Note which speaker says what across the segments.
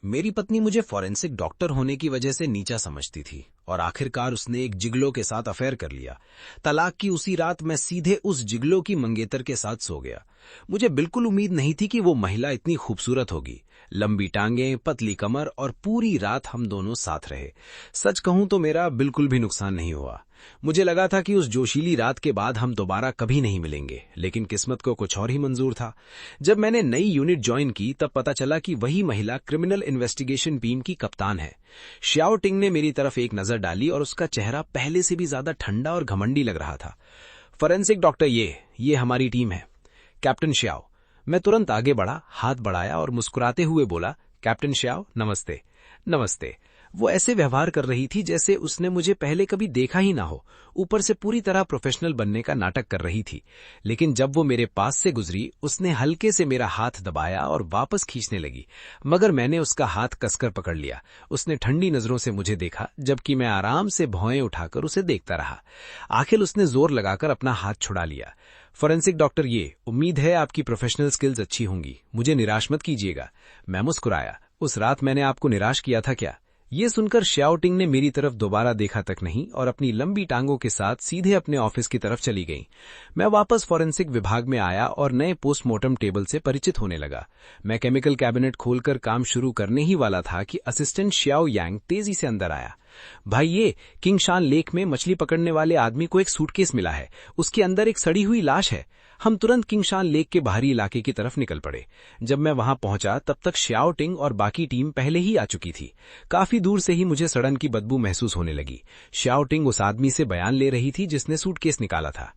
Speaker 1: मेरी पत्नी मुझे फॉरेंसिक डॉक्टर होने की वजह से नीचा समझती थी और आखिरकार उसने एक जिगलो के साथ अफेयर कर लिया। तलाक की उसी रात मैं सीधे उस जिगलो की मंगेतर के साथ सो गया। मुझे बिल्कुल उम्मीद नहीं थी कि वो महिला इतनी खूबसूरत होगी। लंबी टांगें, पतली कमर और पूरी रात हम दोनों साथ रहे। सच कहूं तो मेरा बिल्कुल भी नुकसान नहीं हुआ। मुझे लगा था कि उस जोशीली रात के बाद हम दोबारा कभी नहीं मिलेंगे, लेकिन किस्मत को कुछ और ही मंजूर था। जब मैंने नई यूनिट ज्वाइन की तब पता चला कि वही महिला क्रिमिनल इन्वेस्टिगेशन टीम की कप्तान है। श्याओ टिंग ने मेरी तरफ एक नजर डाली और उसका चेहरा पहले से भी ज्यादा ठंडा और घमंडी लग रहा था। फॉरेंसिक डॉक्टर ये हमारी टीम है, कैप्टन श्याओ। मैं तुरंत आगे बढ़ा, हाथ बढ़ाया और मुस्कुराते हुए बोला, कैप्टन श्याओ, नमस्ते। नमस्ते। वो ऐसे व्यवहार कर रही थी जैसे उसने मुझे पहले कभी देखा ही ना हो। ऊपर से पूरी तरह प्रोफेशनल बनने का नाटक कर रही थी। लेकिन जब वो मेरे पास से गुजरी, उसने हल्के से मेरा हाथ दबाया और वापस खींचने लगी, मगर मैंने उसका हाथ कसकर पकड़ लिया। उसने ठंडी नजरों से मुझे देखा, जबकि मैं आराम से भौएं उठाकर उसे देखता रहा। आखिर उसने जोर लगाकर अपना हाथ छुड़ा लिया। फॉरेंसिक डॉक्टर, उम्मीद है आपकी प्रोफेशनल स्किल्स अच्छी होंगी, मुझे निराश मत कीजिएगा। मैं मुस्कुराया। उस रात मैंने आपको निराश किया था क्या? ये सुनकर श्याओ टिंग ने मेरी तरफ दोबारा देखा तक नहीं और अपनी लंबी टांगों के साथ सीधे अपने ऑफिस की तरफ चली गई। मैं वापस फॉरेंसिक विभाग में आया और नए पोस्टमार्टम टेबल से परिचित होने लगा। मैं केमिकल कैबिनेट खोलकर काम शुरू करने ही वाला था कि असिस्टेंट श्याओ यांग तेजी से अंदर आया। भाई, ये किंगशान लेक में मछली पकड़ने वाले आदमी को एक सूटकेस मिला है, उसके अंदर एक सड़ी हुई लाश है। हम तुरंत किंगशान लेक के बाहरी इलाके की तरफ निकल पड़े। जब मैं वहां पहुंचा तब तक श्याओ टिंग और बाकी टीम पहले ही आ चुकी थी। काफी दूर से ही मुझे सड़न की बदबू महसूस होने लगी। श्याओ टिंग उस आदमी से बयान ले रही थी जिसने सूटकेस निकाला था।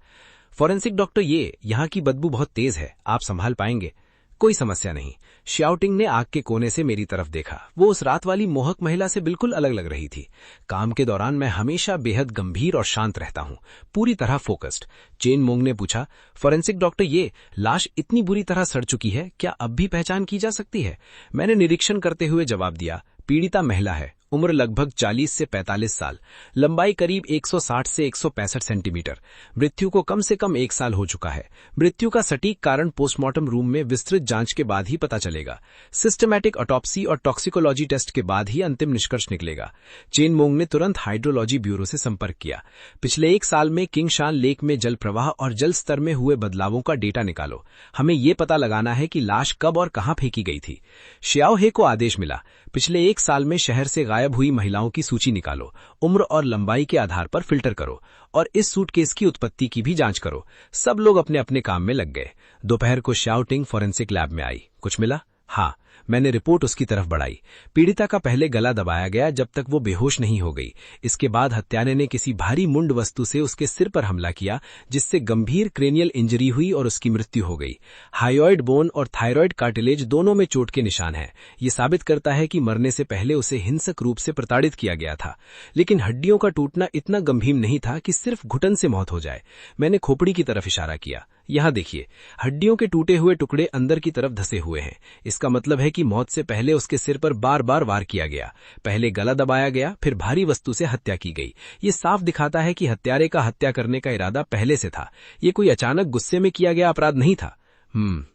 Speaker 1: फॉरेंसिक डॉक्टर, यहाँ की बदबू बहुत तेज है, आप संभाल पाएंगे? कोई समस्या नहीं। श्याओ टिंग ने आग के कोने से मेरी तरफ देखा। वो उस रात वाली मोहक महिला से बिल्कुल अलग लग रही थी। काम के दौरान मैं हमेशा बेहद गंभीर और शांत रहता हूँ, पूरी तरह फोकस्ड। चेन मोंग ने पूछा, फॉरेंसिक डॉक्टर, ये लाश इतनी बुरी तरह सड़ चुकी है, क्या अब भी पहचान की जा सकती है? मैंने निरीक्षण करते हुए जवाब दिया, पीड़िता महिला है, उम्र लगभग 40 से 45 साल, लंबाई करीब 160 से 165 सेंटीमीटर। मृत्यु को कम से कम 1 साल हो चुका है। मृत्यु का सटीक कारण पोस्टमार्टम रूम में विस्तृत जांच के बाद ही पता चलेगा। सिस्टमैटिक ऑटोप्सी और टॉक्सिकोलॉजी टेस्ट के बाद ही अंतिम निष्कर्ष निकलेगा। चेन मोंग ने तुरंत हाइड्रोलॉजी ब्यूरो से संपर्क किया। पिछले 1 साल में किंगशान लेक में जल प्रवाह और जल स्तर में हुए बदलावों का डेटा निकालो। हमें ये पता लगाना है कि लाश कब और कहां फेंकी गई थी। श्याओ हे को आदेश मिला, पिछले 1 साल में शहर से गायब हुई महिलाओं की सूची निकालो, उम्र और लंबाई के आधार पर फिल्टर करो और इस सूटकेस की उत्पत्ति की भी जांच करो। सब लोग अपने अपने काम में लग गए। दोपहर को श्याओ टिंग फॉरेंसिक लैब में आई। कुछ मिला? हाँ। मैंने रिपोर्ट उसकी तरफ बढ़ाई। पीड़िता का पहले गला दबाया गया जब तक वो बेहोश नहीं हो गई। इसके बाद हत्यारे ने किसी भारी मुंड वस्तु से उसके सिर पर हमला किया, जिससे गंभीर क्रेनियल इंजरी हुई और उसकी मृत्यु हो गई। हाइयोइड बोन और थायराइड कार्टिलेज दोनों में चोट के निशान हैं। ये साबित करता है कि मरने से पहले उसे हिंसक रूप से प्रताड़ित किया गया था। लेकिन हड्डियों का टूटना इतना गंभीर नहीं था कि सिर्फ घुटन से मौत हो जाए। मैंने खोपड़ी की तरफ इशारा किया। यहाँ देखिए, हड्डियों के टूटे हुए टुकड़े अंदर की तरफ धसे हुए हैं। इसका मतलब है कि मौत से पहले उसके सिर पर बार बार वार किया गया। पहले गला दबाया गया, फिर भारी वस्तु से हत्या की गई। ये साफ दिखाता है कि हत्यारे का हत्या करने का इरादा पहले से था। ये कोई अचानक गुस्से में किया गया अपराध नहीं था।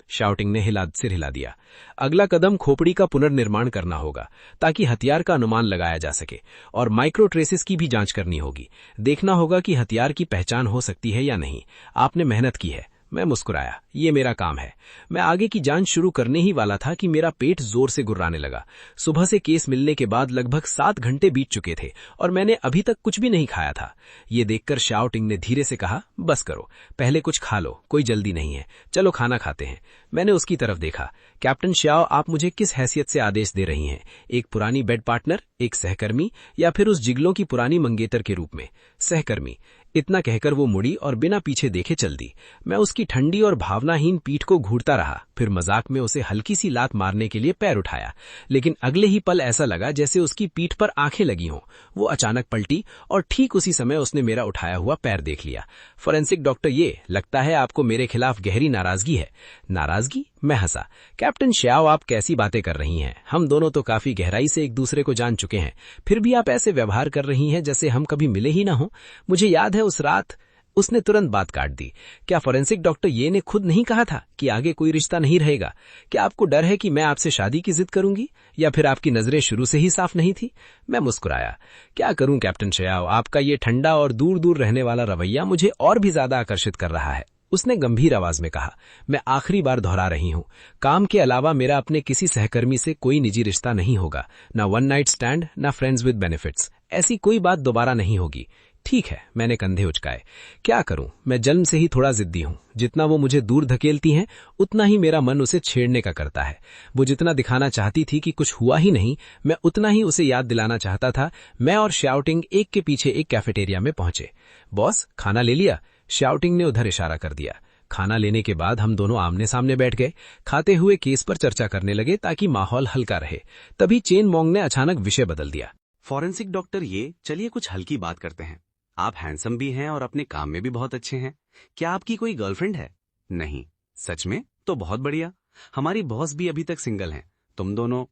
Speaker 1: शाउटिंग ने सिर हिला दिया। अगला कदम खोपड़ी का पुनर्निर्माण करना होगा ताकि हथियार का अनुमान लगाया जा सके, और माइक्रो ट्रेसेस की भी जांच करनी होगी। देखना होगा कि हथियार की पहचान हो सकती है या नहीं। आपने मेहनत की है। मैं मुस्कुराया। ये मेरा काम है। मैं आगे की जांच शुरू करने ही वाला था कि मेरा पेट जोर से गुर्राने लगा। सुबह से केस मिलने के बाद लगभग 7 घंटे बीत चुके थे और मैंने अभी तक कुछ भी नहीं खाया था। ये देखकर श्याओ टिंग ने धीरे से कहा, बस करो, पहले कुछ खा लो, कोई जल्दी नहीं है, चलो खाना खाते हैं। मैंने उसकी तरफ देखा। कैप्टन श्याओ, आप मुझे किस हैसियत से आदेश दे रही हैं? एक पुरानी बेड पार्टनर, एक सहकर्मी, या फिर उस जिगलों की पुरानी मंगेतर के रूप में? सहकर्मी। इतना कहकर वो मुड़ी और बिना पीछे देखे चल दी। मैं उसकी ठंडी और भावनाहीन पीठ को घूरता रहा, फिर मजाक में उसे हल्की सी लात मारने के लिए पैर उठाया, लेकिन अगले ही पल ऐसा लगा जैसे उसकी पीठ पर आंखें लगी हों। वो अचानक पलटी और ठीक उसी समय उसने मेरा उठाया हुआ पैर देख लिया। फॉरेंसिक डॉक्टर, ये लगता है आपको मेरे खिलाफ गहरी नाराजगी है। नाराजगी? मैं हंसा। कैप्टन श्याओ, आप कैसी बातें कर रही हैं? हम दोनों तो काफी गहराई से एक दूसरे को जान चुके हैं, फिर भी आप ऐसे व्यवहार कर रही हैं जैसे हम कभी मिले ही ना हो। मुझे याद है उस रात उसने तुरंत बात काट दी। क्या फॉरेंसिक डॉक्टर ये ने खुद नहीं कहा था कि आगे कोई रिश्ता नहीं रहेगा? क्या आपको डर है कि मैं आपसे शादी की जिद करूंगी, या फिर आपकी नजरें शुरू से ही साफ नहीं थी? मैं मुस्कुराया। क्या करूं कैप्टन श्याव, आपका ये ठंडा और दूर दूर रहने वाला रवैया मुझे और भी ज्यादा आकर्षित कर रहा है। उसने गंभीर आवाज में कहा। मैं आखिरी बार दोहरा रही हूं, काम के अलावा मेरा अपने किसी सहकर्मी से कोई निजी रिश्ता नहीं होगा। ना वन नाइट स्टैंड, ना फ्रेंड्स विद बेनिफिट्स। ऐसी कोई बात दोबारा नहीं होगी। ठीक है, मैंने कंधे उचकाए। क्या करूं, मैं जन्म से ही थोड़ा जिद्दी हूं। जितना वो मुझे दूर धकेलती हैं, उतना ही मेरा मन उसे छेड़ने का करता है। वो जितना दिखाना चाहती थी कि कुछ हुआ ही नहीं, मैं उतना ही उसे याद दिलाना चाहता था। मैं और शाउटिंग एक के पीछे एक कैफेटेरिया में पहुंचे। बॉस, खाना ले लिया? शाउटिंग ने उधर इशारा कर दिया। खाना लेने के बाद हम दोनों आमने सामने बैठ गए। खाते हुए केस पर चर्चा करने लगे ताकि माहौल हल्का रहे। तभी चेन मोंग ने अचानक विषय बदल दिया।
Speaker 2: फॉरेंसिक डॉक्टर, ये चलिए कुछ हल्की बात करते हैं। आप हैंडसम भी हैं और अपने काम में भी बहुत अच्छे हैं। क्या आपकी कोई गर्लफ्रेंड है? नहीं? सच में? तो बहुत बढ़िया। हमारी बॉस भी अभी तक सिंगल हैं। तुम दोनों।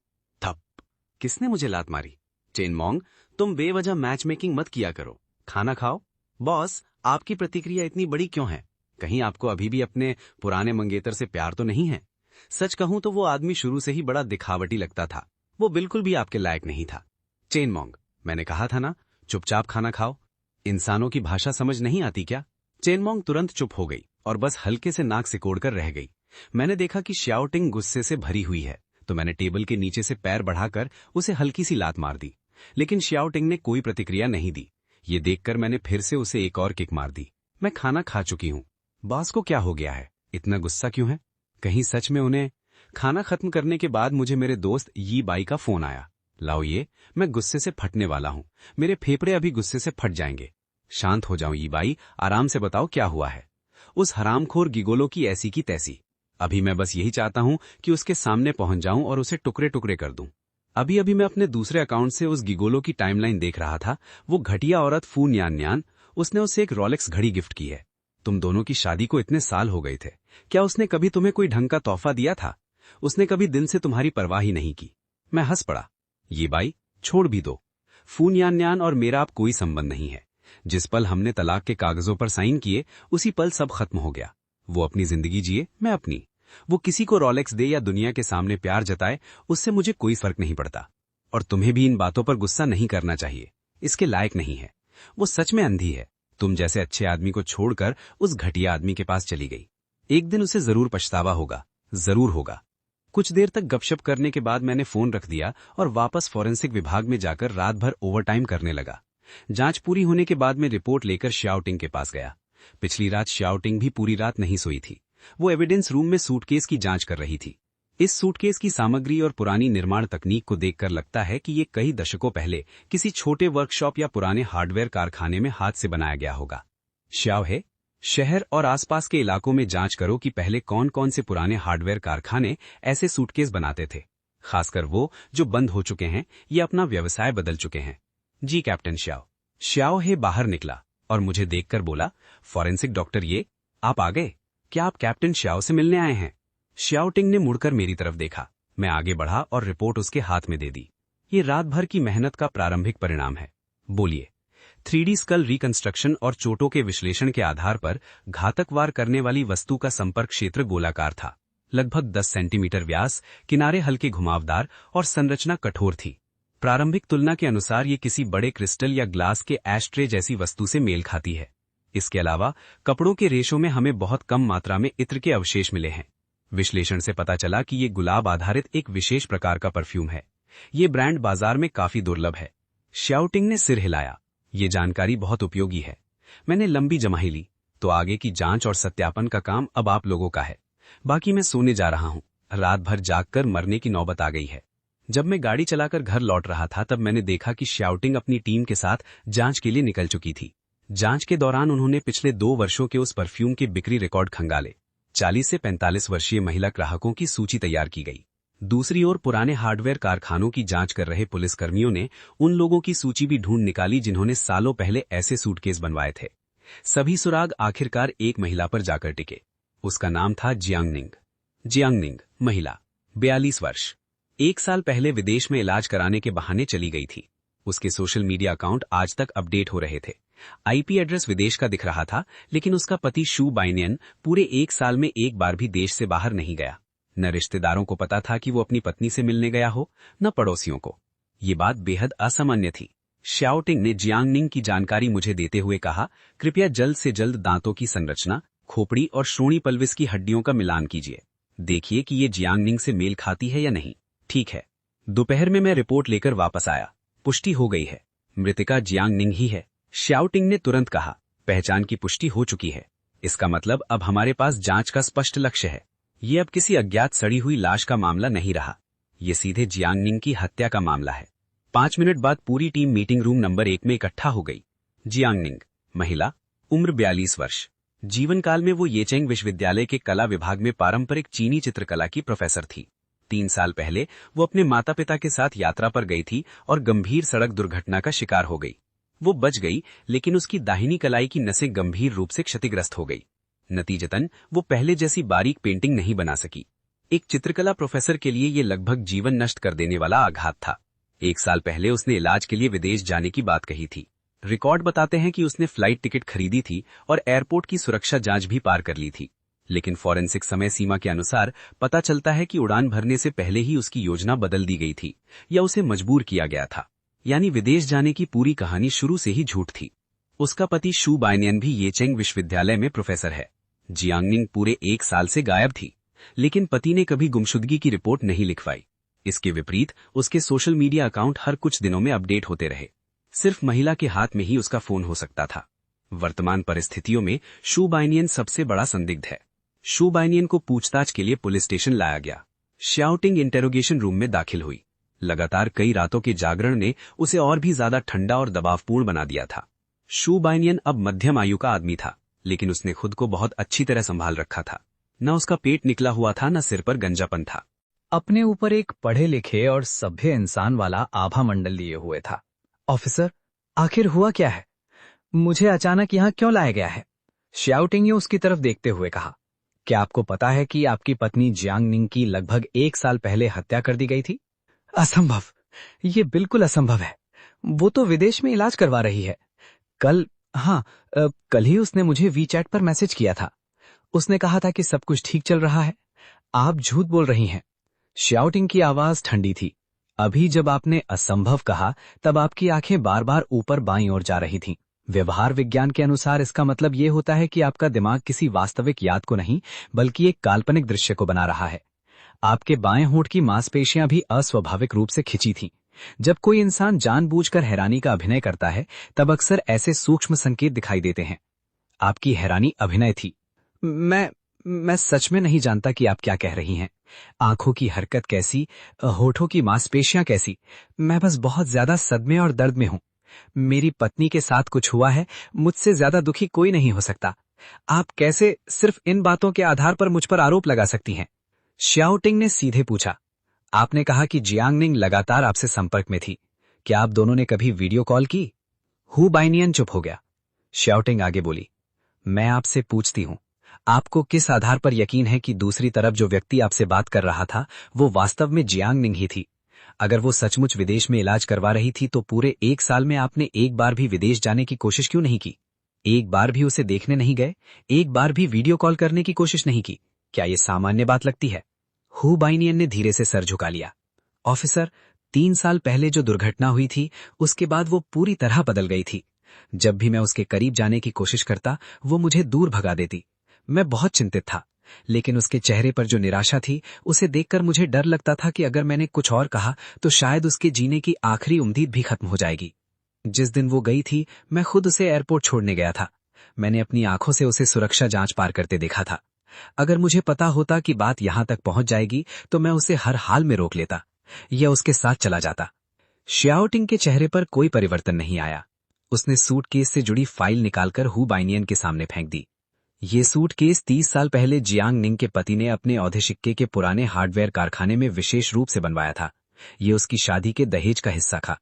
Speaker 2: थप। किसने मुझे लात मारी? चेन मोंग, तुम बेवजह मैच मेकिंग मत किया करो। खाना खाओ। बॉस, आपकी प्रतिक्रिया इतनी बड़ी क्यों है? कहीं आपको अभी भी अपने पुराने मंगेतर से प्यार तो नहीं है? सच कहूं तो वो आदमी शुरू से ही बड़ा दिखावटी लगता था। वो बिल्कुल भी आपके लायक नहीं था। चेन मोंग, मैंने कहा था ना, चुपचाप खाना खाओ। इंसानों की भाषा समझ नहीं आती क्या? चेन मोंग तुरंत चुप हो गई और बस हल्के से नाक सिकोड़कर रह गई। मैंने देखा कि शाओटिंग गुस्से से भरी हुई है, तो मैंने टेबल के नीचे से पैर बढ़ाकर उसे हल्की सी लात मार दी। लेकिन शाओटिंग ने कोई प्रतिक्रिया नहीं दी। ये देखकर मैंने फिर से उसे एक और किक मार दी। मैं खाना खा चुकी हूँ। बॉस को क्या हो गया है? इतना गुस्सा क्यों है? कहीं सच में उन्हें? खाना खत्म करने के बाद मुझे मेरे दोस्त यी बाई का फोन आया। लाओ ये, मैं गुस्से से फटने वाला हूं। मेरे फेफड़े अभी गुस्से से फट जाएंगे। शांत हो जाओ यी बाई, आराम से बताओ क्या हुआ है। उस हरामखोर गिगोलो की ऐसी की तैसी। अभी मैं बस यही चाहता हूं कि उसके सामने पहुंच जाऊं और उसे टुकड़े टुकड़े कर दूं। अभी अभी मैं अपने दूसरे अकाउंट से उस गिगोलो की टाइमलाइन देख रहा था। वो घटिया औरत फू न्यान न्यान, उसने उसे एक रॉलेक्स घड़ी गिफ्ट की है। तुम दोनों की शादी को इतने साल हो गए थे, क्या उसने कभी तुम्हें कोई ढंग का तोहफा दिया था? उसने कभी दिल से तुम्हारी परवाह ही नहीं की। मैं हंस पड़ा। ये बाई, छोड़ भी दो। फू न्यान न्यान और मेरा अब कोई संबंध नहीं है। जिस पल हमने तलाक के कागजों पर साइन किए, उसी पल सब खत्म हो गया। वो अपनी जिंदगी जिए, मैं अपनी। वो किसी को रॉलेक्स दे या दुनिया के सामने प्यार जताए, उससे मुझे कोई फर्क नहीं पड़ता। और तुम्हें भी इन बातों पर गुस्सा नहीं करना चाहिए। इसके लायक नहीं है। वो सच में अंधी है। तुम जैसे अच्छे आदमी को छोड़कर उस घटिया आदमी के पास चली गई। एक दिन उसे जरूर पछतावा होगा, जरूर होगा। कुछ देर तक गपशप करने के बाद मैंने फोन रख दिया और वापस फॉरेंसिक विभाग में जाकर रात भर ओवरटाइम करने लगा। जांच पूरी होने के बाद मैं रिपोर्ट लेकर शाओटिंग के पास गया। पिछली रात शाओटिंग भी पूरी रात नहीं सोई थी। वो एविडेंस रूम में सूटकेस की जांच कर रही थी। इस सूटकेस की सामग्री और पुरानी निर्माण तकनीक को देखकर लगता है कि ये कई दशकों पहले किसी छोटे वर्कशॉप या पुराने हार्डवेयर कारखाने में हाथ से बनाया गया होगा। श्याव है, शहर और आसपास के इलाकों में जांच करो कि पहले कौन कौन से पुराने हार्डवेयर कारखाने ऐसे सूटकेस बनाते थे, खासकर वो जो बंद हो चुके हैं या अपना व्यवसाय बदल चुके हैं। जी कैप्टन श्याव। श्याव हे बाहर निकला और मुझे देखकर बोला, फॉरेंसिक डॉक्टर ये, आप आ गए? क्या आप कैप्टन श्याव से मिलने आए हैं? शाओटिंग ने मुड़कर मेरी तरफ देखा। मैं आगे बढ़ा और रिपोर्ट उसके हाथ में दे दी। ये रात भर की मेहनत का प्रारंभिक परिणाम है। बोलिए। 3D स्कल रिकंस्ट्रक्शन और चोटों के विश्लेषण के आधार पर घातक वार करने वाली वस्तु का संपर्क क्षेत्र गोलाकार था, लगभग 10 सेंटीमीटर व्यास, किनारे हल्के घुमावदार और संरचना कठोर थी। प्रारंभिक तुलना के अनुसार ये किसी बड़े क्रिस्टल या ग्लास के एस्ट्रे जैसी वस्तु से मेल खाती है। इसके अलावा कपड़ों के रेशों में हमें बहुत कम मात्रा में इत्र के अवशेष मिले हैं। विश्लेषण से पता चला कि ये गुलाब आधारित एक विशेष प्रकार का परफ्यूम है। ये ब्रांड बाजार में काफी दुर्लभ है। शाओटिंग ने सिर हिलाया। ये जानकारी बहुत उपयोगी है। मैंने लंबी जमाही ली। तो आगे की जांच और सत्यापन का काम अब आप लोगों का है। बाकी मैं सोने जा रहा हूं। रात भर जागकर मरने की नौबत आ गई है। जब मैं गाड़ी चलाकर घर लौट रहा था तब मैंने देखा कि शाओटिंग अपनी टीम के साथ जांच के लिए निकल चुकी थी। जांच के दौरान उन्होंने पिछले 2 वर्षों के उस परफ्यूम के बिक्री रिकॉर्ड खंगाले। 40 से 45 वर्षीय महिला ग्राहकों की सूची तैयार की गई। दूसरी ओर पुराने हार्डवेयर कारखानों की जांच कर रहे पुलिसकर्मियों ने उन लोगों की सूची भी ढूंढ निकाली जिन्होंने सालों पहले ऐसे सूटकेस बनवाए थे। सभी सुराग आखिरकार एक महिला पर जाकर टिके। उसका नाम था जियांगनिंग। जियांगनिंग, महिला, 42 वर्ष। 1 साल पहले विदेश में इलाज कराने के बहाने चली गई थी। उसके सोशल मीडिया अकाउंट आज तक अपडेट हो रहे थे। आईपी एड्रेस विदेश का दिख रहा था, लेकिन उसका पति शू बाइनियन पूरे 1 साल में एक बार भी देश से बाहर नहीं गया। न रिश्तेदारों को पता था कि वो अपनी पत्नी से मिलने गया हो, न पड़ोसियों को। ये बात बेहद असामान्य थी। श्याओटिंग ने जियांगनिंग की जानकारी मुझे देते हुए कहा, कृपया जल्द से जल्द दांतों की संरचना, खोपड़ी और श्रोणी पल्विस की हड्डियों का मिलान कीजिए। देखिए कि ये जियांगनिंग से मेल खाती है या नहीं। ठीक है। दोपहर में मैं रिपोर्ट लेकर वापस आया। पुष्टि हो गई है, मृतिका जियांगनिंग ही है। श्याओटिंग ने तुरंत कहा, पहचान की पुष्टि हो चुकी है। इसका मतलब अब हमारे पास जांच का स्पष्ट लक्ष्य है। ये अब किसी अज्ञात सड़ी हुई लाश का मामला नहीं रहा, ये सीधे जियांगनिंग की हत्या का मामला है। 5 मिनट बाद पूरी टीम मीटिंग रूम नंबर 1 में इकट्ठा हो गई। जियांगनिंग, महिला, उम्र 42 वर्ष। जीवन काल में वो येचेंग विश्वविद्यालय के कला विभाग में पारंपरिक चीनी चित्रकला की प्रोफेसर थी। 3 साल पहले वो अपने माता पिता के साथ यात्रा पर गई थी और गंभीर सड़क दुर्घटना का शिकार हो गई। वो बच गई, लेकिन उसकी दाहिनी कलाई की नसें गंभीर रूप से क्षतिग्रस्त हो गई। नतीजतन वो पहले जैसी बारीक पेंटिंग नहीं बना सकी। एक चित्रकला प्रोफेसर के लिए ये लगभग जीवन नष्ट कर देने वाला आघात था। 1 साल पहले उसने इलाज के लिए विदेश जाने की बात कही थी। रिकॉर्ड बताते हैं कि उसने फ्लाइट टिकट खरीदी थी और एयरपोर्ट की सुरक्षा जांच भी पार कर ली थी। लेकिन फॉरेंसिक समय सीमा के अनुसार पता चलता है कि उड़ान भरने से पहले ही उसकी योजना बदल दी गई थी या उसे मजबूर किया गया था। यानी विदेश जाने की पूरी कहानी शुरू से ही झूठ थी। उसका पति शू बाइनियन भी येचेंग विश्वविद्यालय में प्रोफेसर है। जियांगनिंग पूरे 1 साल से गायब थी, लेकिन पति ने कभी गुमशुदगी की रिपोर्ट नहीं लिखवाई। इसके विपरीत उसके सोशल मीडिया अकाउंट हर कुछ दिनों में अपडेट होते रहे। सिर्फ महिला के हाथ में ही उसका फोन हो सकता था। वर्तमान परिस्थितियों में शू बाइनियन सबसे बड़ा संदिग्ध है। शू बाइनियन को पूछताछ के लिए पुलिस स्टेशन लाया गया। श्याओटिंग इंटेरोगेशन रूम में दाखिल हुई। लगातार कई रातों के जागरण ने उसे और भी ज्यादा ठंडा और दबावपूर्ण बना दिया था। शू बाइनियन अब मध्यम आयु का आदमी था, लेकिन उसने खुद को बहुत अच्छी तरह संभाल रखा था। न उसका पेट निकला हुआ था, न सिर पर गंजापन था।
Speaker 3: अपने ऊपर एक पढ़े लिखे और सभ्य इंसान वाला आभा मंडल लिए हुए था। ऑफिसर, आखिर हुआ क्या है? मुझे अचानक यहाँ क्यों लाया गया है? श्याओटिंग ने उसकी तरफ देखते हुए कहा, क्या आपको पता है कि आपकी पत्नी जियांगनिंग की लगभग 1 साल पहले हत्या कर दी गई थी? असंभव, ये बिल्कुल असंभव है। वो तो विदेश में इलाज करवा रही है। कल ही उसने मुझे वीचैट पर मैसेज किया था। उसने कहा था कि सब कुछ ठीक चल रहा है। आप झूठ बोल रही हैं। श्याओटिंग की आवाज ठंडी थी। अभी जब आपने असंभव कहा, तब आपकी आंखें बार बार ऊपर बाईं ओर जा रही थीं। व्यवहार विज्ञान के अनुसार इसका मतलब ये होता है कि आपका दिमाग किसी वास्तविक याद को नहीं, बल्कि एक काल्पनिक दृश्य को बना रहा है। आपके बाएं होंठ की मांसपेशियां भी अस्वाभाविक रूप से खिंची थीं। जब कोई इंसान जानबूझकर हैरानी का अभिनय करता है, तब अक्सर ऐसे सूक्ष्म संकेत दिखाई देते हैं। आपकी हैरानी अभिनय थी। मैं सच में नहीं जानता कि आप क्या कह रही हैं। आंखों की हरकत कैसी, होठों की मांसपेशियां कैसी। मैं बस बहुत ज्यादा सदमे और दर्द में हूं। मेरी पत्नी के साथ कुछ हुआ है। मुझसे ज्यादा दुखी कोई नहीं हो सकता। आप कैसे सिर्फ इन बातों के आधार पर मुझ पर आरोप लगा सकती हैं? श्याओटिंग ने सीधे पूछा। आपने कहा कि जियांगनिंग लगातार आपसे संपर्क में थी। क्या आप दोनों ने कभी वीडियो कॉल की? हु बाइनियन चुप हो गया। श्याओटिंग आगे बोली, मैं आपसे पूछती हूं, आपको किस आधार पर यकीन है कि दूसरी तरफ जो व्यक्ति आपसे बात कर रहा था वो वास्तव में जियांगनिंग ही थी? अगर वो सचमुच विदेश में इलाज करवा रही थी तो पूरे 1 साल में आपने एक बार भी विदेश जाने की कोशिश क्यों नहीं की? एक बार भी उसे देखने नहीं गए? एक बार भी वीडियो कॉल करने की कोशिश नहीं की? क्या ये सामान्य बात लगती है? हु बाइनियन ने धीरे से सर झुका लिया। ऑफिसर, 3 साल पहले जो दुर्घटना हुई थी, उसके बाद वो पूरी तरह बदल गई थी। जब भी मैं उसके करीब जाने की कोशिश करता, वो मुझे दूर भगा देती। मैं बहुत चिंतित था, लेकिन उसके चेहरे पर जो निराशा थी, उसे देखकर मुझे डर लगता था कि अगर मैंने कुछ और कहा तो शायद उसके जीने की आखिरी उम्मीद भी खत्म हो जाएगी। जिस दिन वो गई थी, मैं खुद उसे एयरपोर्ट छोड़ने गया था। मैंने अपनी आंखों से उसे सुरक्षा जांच पार करते देखा था। अगर मुझे पता होता कि बात यहां तक पहुंच जाएगी तो मैं उसे हर हाल में रोक लेता या उसके साथ चला जाता। श्याओटिंग के चेहरे पर कोई परिवर्तन नहीं आया। उसने सूटकेस से जुड़ी फाइल निकालकर हु बाइनियन के सामने फेंक दी। ये सूटकेस 30 साल पहले जियांगनिंग के पति ने अपने औधे सिक्के के पुराने हार्डवेयर कारखाने में विशेष रूप से बनवाया था। ये उसकी शादी के दहेज का हिस्सा था।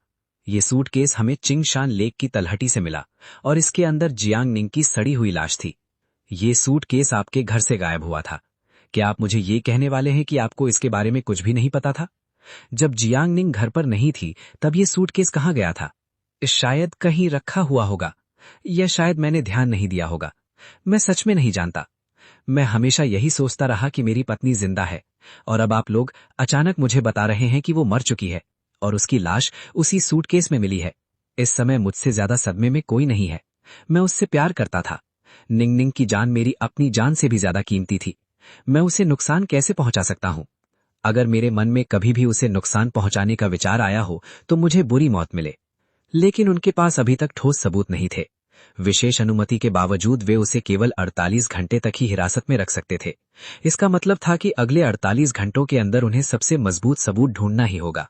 Speaker 3: ये सूटकेस हमें चिंगशान लेक की तलहटी से मिला और इसके अंदर जियांगनिंग की सड़ी हुई लाश थी। ये सूटकेस आपके घर से गायब हुआ था। क्या आप मुझे ये कहने वाले हैं कि आपको इसके बारे में कुछ भी नहीं पता था? जब जियांग निंग घर पर नहीं थी तब ये सूटकेस कहाँ गया था? शायद कहीं रखा हुआ होगा, या शायद मैंने ध्यान नहीं दिया होगा। मैं सच में नहीं जानता। मैं हमेशा यही सोचता रहा कि मेरी पत्नी जिंदा है, और अब आप लोग अचानक मुझे बता रहे हैं कि वो मर चुकी है और उसकी लाश उसी सूटकेस में मिली है। इस समय मुझसे ज्यादा सदमे में कोई नहीं है। मैं उससे प्यार करता था। निंग निंग की जान मेरी अपनी जान से भी ज्यादा कीमती थी। मैं उसे नुकसान कैसे पहुंचा सकता हूं? अगर मेरे मन में कभी भी उसे नुकसान पहुंचाने का विचार आया हो तो मुझे बुरी मौत मिले, लेकिन उनके पास अभी तक ठोस सबूत नहीं थे। विशेष अनुमति के बावजूद वे उसे केवल 48 घंटे तक ही हिरासत में रख सकते थे। इसका मतलब था कि अगले 48 घंटों के अंदर उन्हें सबसे मजबूत सबूत ढूंढना ही होगा।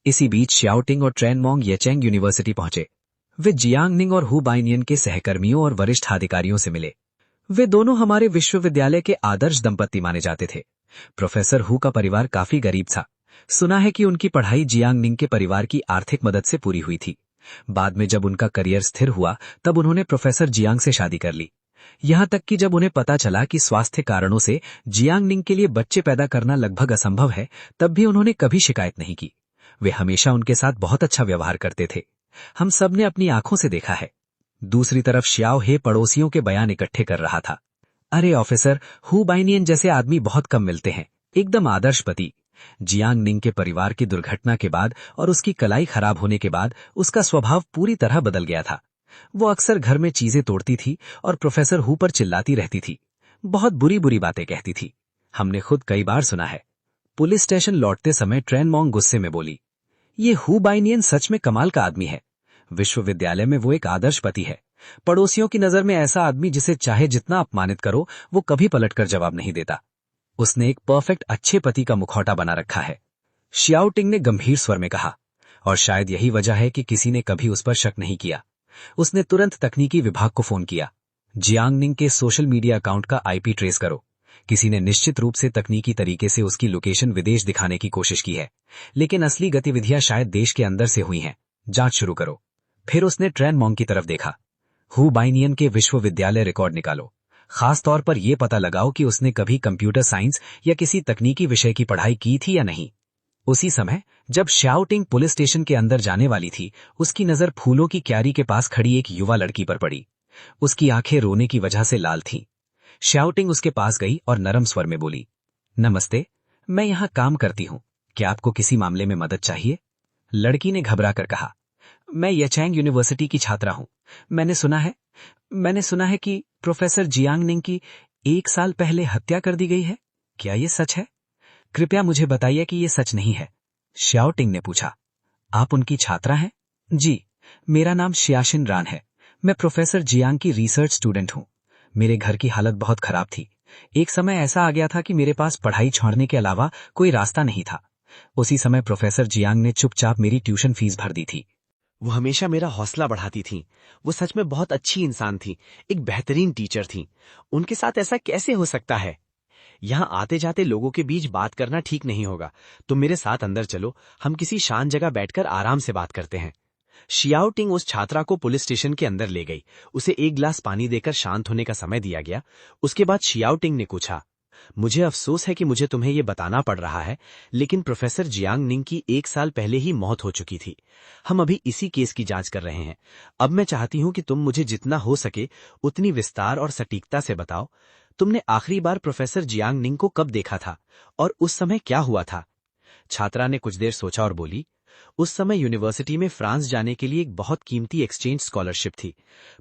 Speaker 3: इसी बीच श्याओटिंग और ट्रेन मोंग येचेंग यूनिवर्सिटी पहुंचे। वे जियांग निंग और हु बाइनियन के सहकर्मियों और वरिष्ठ अधिकारियों से मिले। वे दोनों हमारे विश्वविद्यालय के आदर्श दंपति माने जाते थे। प्रोफेसर हु का परिवार काफी गरीब था। सुना है कि उनकी पढ़ाई जियांग निंग के परिवार की आर्थिक मदद से पूरी हुई थी। बाद में जब उनका करियर स्थिर हुआ तब उन्होंने प्रोफेसर जियांग से शादी कर ली। यहां तक कि जब उन्हें पता चला कि स्वास्थ्य कारणों से जियांग निंग के लिए बच्चे पैदा करना लगभग असंभव है, तब भी उन्होंने कभी शिकायत नहीं की। वे हमेशा उनके साथ बहुत अच्छा व्यवहार करते थे। हम सब ने अपनी आंखों से देखा है। दूसरी तरफ श्याओ हे पड़ोसियों के बयान इकट्ठे कर रहा था। अरे ऑफिसर, हु बाइनियन जैसे आदमी बहुत कम मिलते हैं, एकदम आदर्श पति। जियांग निंग के परिवार की दुर्घटना के बाद और उसकी कलाई खराब होने के बाद उसका स्वभाव पूरी तरह बदल गया था। वो अक्सर घर में चीजें तोड़ती थी और प्रोफेसर हु पर चिल्लाती रहती थी। बहुत बुरी बुरी बातें कहती थी। हमने खुद कई बार सुना है। पुलिस स्टेशन लौटते समय ट्रेन मोंग गुस्से में बोली, ये हु बाइनियन सच में कमाल का आदमी है। विश्वविद्यालय में वो एक आदर्श पति है। पड़ोसियों की नजर में ऐसा आदमी जिसे चाहे जितना अपमानित करो वो कभी पलटकर जवाब नहीं देता। उसने एक परफेक्ट अच्छे पति का मुखौटा बना रखा है, शियाओटिंग ने गंभीर स्वर में कहा। और शायद यही वजह है कि किसी ने कभी उस पर शक नहीं किया। उसने तुरंत तकनीकी विभाग को फोन किया। जियांग निंग के सोशल मीडिया अकाउंट का आईपी ट्रेस करो। किसी ने निश्चित रूप से तकनीकी तरीके से उसकी लोकेशन विदेश दिखाने की कोशिश की है, लेकिन असली गतिविधियां शायद देश के अंदर से हुई हैं। जांच शुरू करो। फिर उसने ट्रेन मोंग की तरफ देखा। हु बाइनियन के विश्वविद्यालय रिकॉर्ड निकालो। खास तौर पर यह पता लगाओ कि उसने कभी कंप्यूटर साइंस या किसी तकनीकी विषय की पढ़ाई की थी या नहीं। उसी समय जब श्याओटिंग पुलिस स्टेशन के अंदर जाने वाली थी, उसकी नजर फूलों की क्यारी के पास खड़ी एक युवा लड़की पर पड़ी। उसकी आंखें रोने की वजह से लाल थीं। श्याओटिंग उसके पास गई और नरम स्वर में बोली, नमस्ते, मैं यहाँ काम करती हूँ। क्या आपको किसी मामले में मदद चाहिए? लड़की ने घबरा कर कहा, मैं येचेंग यूनिवर्सिटी की छात्रा हूँ। मैंने सुना है कि प्रोफेसर जियांग निंग की 1 साल पहले हत्या कर दी गई है। क्या ये सच है? कृपया मुझे बताइए कि ये सच नहीं है। श्याओटिंग ने पूछा, आप उनकी छात्रा हैं? जी, मेरा नाम शियाशिन रान है। मैं प्रोफेसर जियांग की रिसर्च स्टूडेंट हूँ। मेरे घर की हालत बहुत खराब थी। एक समय ऐसा आ गया था कि मेरे पास पढ़ाई छोड़ने के अलावा कोई रास्ता नहीं था। उसी समय प्रोफेसर जियांग ने चुपचाप मेरी ट्यूशन फीस भर दी थी।
Speaker 2: वो हमेशा मेरा हौसला बढ़ाती थीं। वो सच में बहुत अच्छी इंसान थी, एक बेहतरीन टीचर थीं। उनके साथ ऐसा कैसे हो सकता है? यहाँ आते जाते लोगों के बीच बात करना ठीक नहीं होगा। तुम मेरे साथ अंदर चलो, हम किसी शांत जगह बैठकर आराम से बात करते हैं। शियाओटिंग उस छात्रा को पुलिस स्टेशन के अंदर ले गई। उसे एक गिलास पानी देकर शांत होने का समय दिया गया। उसके बाद शियाओटिंग ने पूछा, मुझे अफसोस है कि मुझे तुम्हें ये बताना पड़ रहा है, लेकिन प्रोफेसर जियांग निंग की 1 साल पहले ही मौत हो चुकी थी। हम अभी इसी केस की जांच कर रहे हैं। अब मैं चाहती हूं कि तुम मुझे जितना हो सके उतनी विस्तार और सटीकता से बताओ। तुमने आखिरी बार प्रोफेसर जियांग निंग को कब देखा था और उस समय क्या हुआ था? छात्रा ने कुछ देर सोचा और बोली, उस समय यूनिवर्सिटी में फ्रांस जाने के लिए एक बहुत कीमती एक्सचेंज स्कॉलरशिप थी।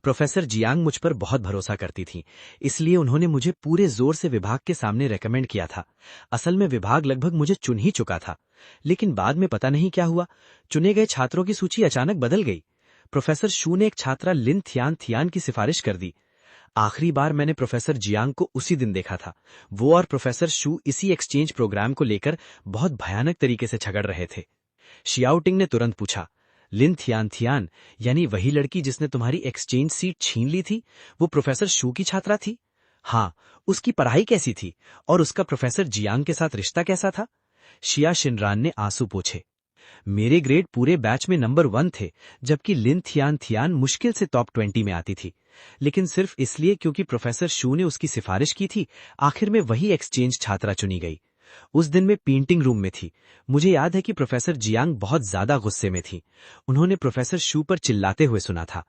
Speaker 2: प्रोफेसर जियांग मुझ पर बहुत भरोसा करती थी, इसलिए उन्होंने मुझे पूरे जोर से विभाग के सामने रेकमेंड किया था। असल में विभाग लगभग मुझे चुन ही चुका था, लेकिन बाद में पता नहीं क्या हुआ, चुने गए छात्रों की सूची अचानक बदल गई। प्रोफेसर शू ने एक छात्रा लिन थियान थियान की सिफारिश कर दी। आखिरी बार मैंने प्रोफेसर जियांग को उसी दिन देखा था। वो और प्रोफेसर शू इसी एक्सचेंज प्रोग्राम को लेकर बहुत भयानक तरीके से झगड़ रहे थे। शियाओटिंग ने तुरंत पूछा, लिन थियान थियान यानी वही लड़की जिसने तुम्हारी एक्सचेंज सीट छीन ली थी, वो प्रोफेसर शू की छात्रा थी? हाँ। उसकी पढ़ाई कैसी थी और उसका प्रोफेसर जियांग के साथ रिश्ता कैसा था? शिया शिनरान ने आंसू पोंछे। मेरे ग्रेड पूरे बैच में नंबर 1 थे, जबकि लिन थियान थियान मुश्किल से टॉप 20 में आती थी। लेकिन सिर्फ इसलिए क्योंकि प्रोफेसर शू ने उसकी सिफारिश की थी, आखिर में वही एक्सचेंज छात्रा चुनी गई।
Speaker 3: उस दिन मैं पेंटिंग रूम में थी। मुझे याद है कि प्रोफेसर जियांग बहुत ज्यादा गुस्से में थी। उन्होंने प्रोफेसर शू पर चिल्लाते हुए सुना था।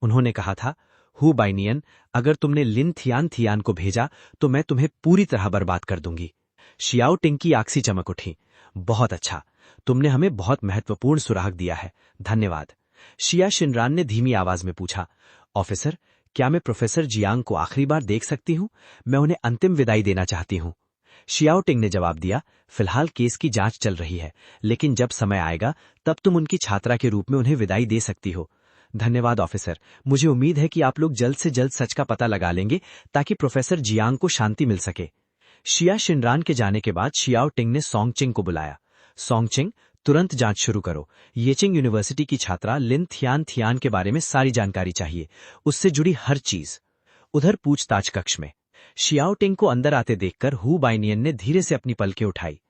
Speaker 3: उन्होंने कहा था, हु बाइनियन, अगर तुमने लिन थियान थियान को भेजा तो मैं तुम्हें पूरी तरह बर्बाद कर दूंगी। शियाओ टिंग की आंखें चमक उठी। बहुत अच्छा, तुमने हमें बहुत महत्वपूर्ण सुराग दिया है, धन्यवाद। शिया शिनरान ने धीमी आवाज में पूछा, ऑफिसर, क्या मैं प्रोफेसर जियांग को आखिरी बार देख सकती हूँ? मैं उन्हें अंतिम विदाई देना चाहती हूँ। शियाओ टिंग ने जवाब दिया, फिलहाल केस की जांच चल रही है, लेकिन जब समय आएगा तब तुम उनकी छात्रा के रूप में उन्हें विदाई दे सकती हो। धन्यवाद ऑफिसर, मुझे उम्मीद है कि आप लोग जल्द से जल्द सच का पता लगा लेंगे ताकि प्रोफेसर जियांग को शांति मिल सके। शिया शिनरान के जाने के बाद शियाओ टिंग ने सोंगचिंग को बुलाया। सोंगचिंग, तुरंत जांच शुरू करो। येचिंग यूनिवर्सिटी की छात्रा लिन थियान थियान के बारे में सारी जानकारी चाहिए, उससे जुड़ी हर चीज। उधर पूछताछ कक्ष में शियाओ टिंग को अंदर आते देखकर हु बाइनियन ने धीरे से अपनी पलकें उठाई।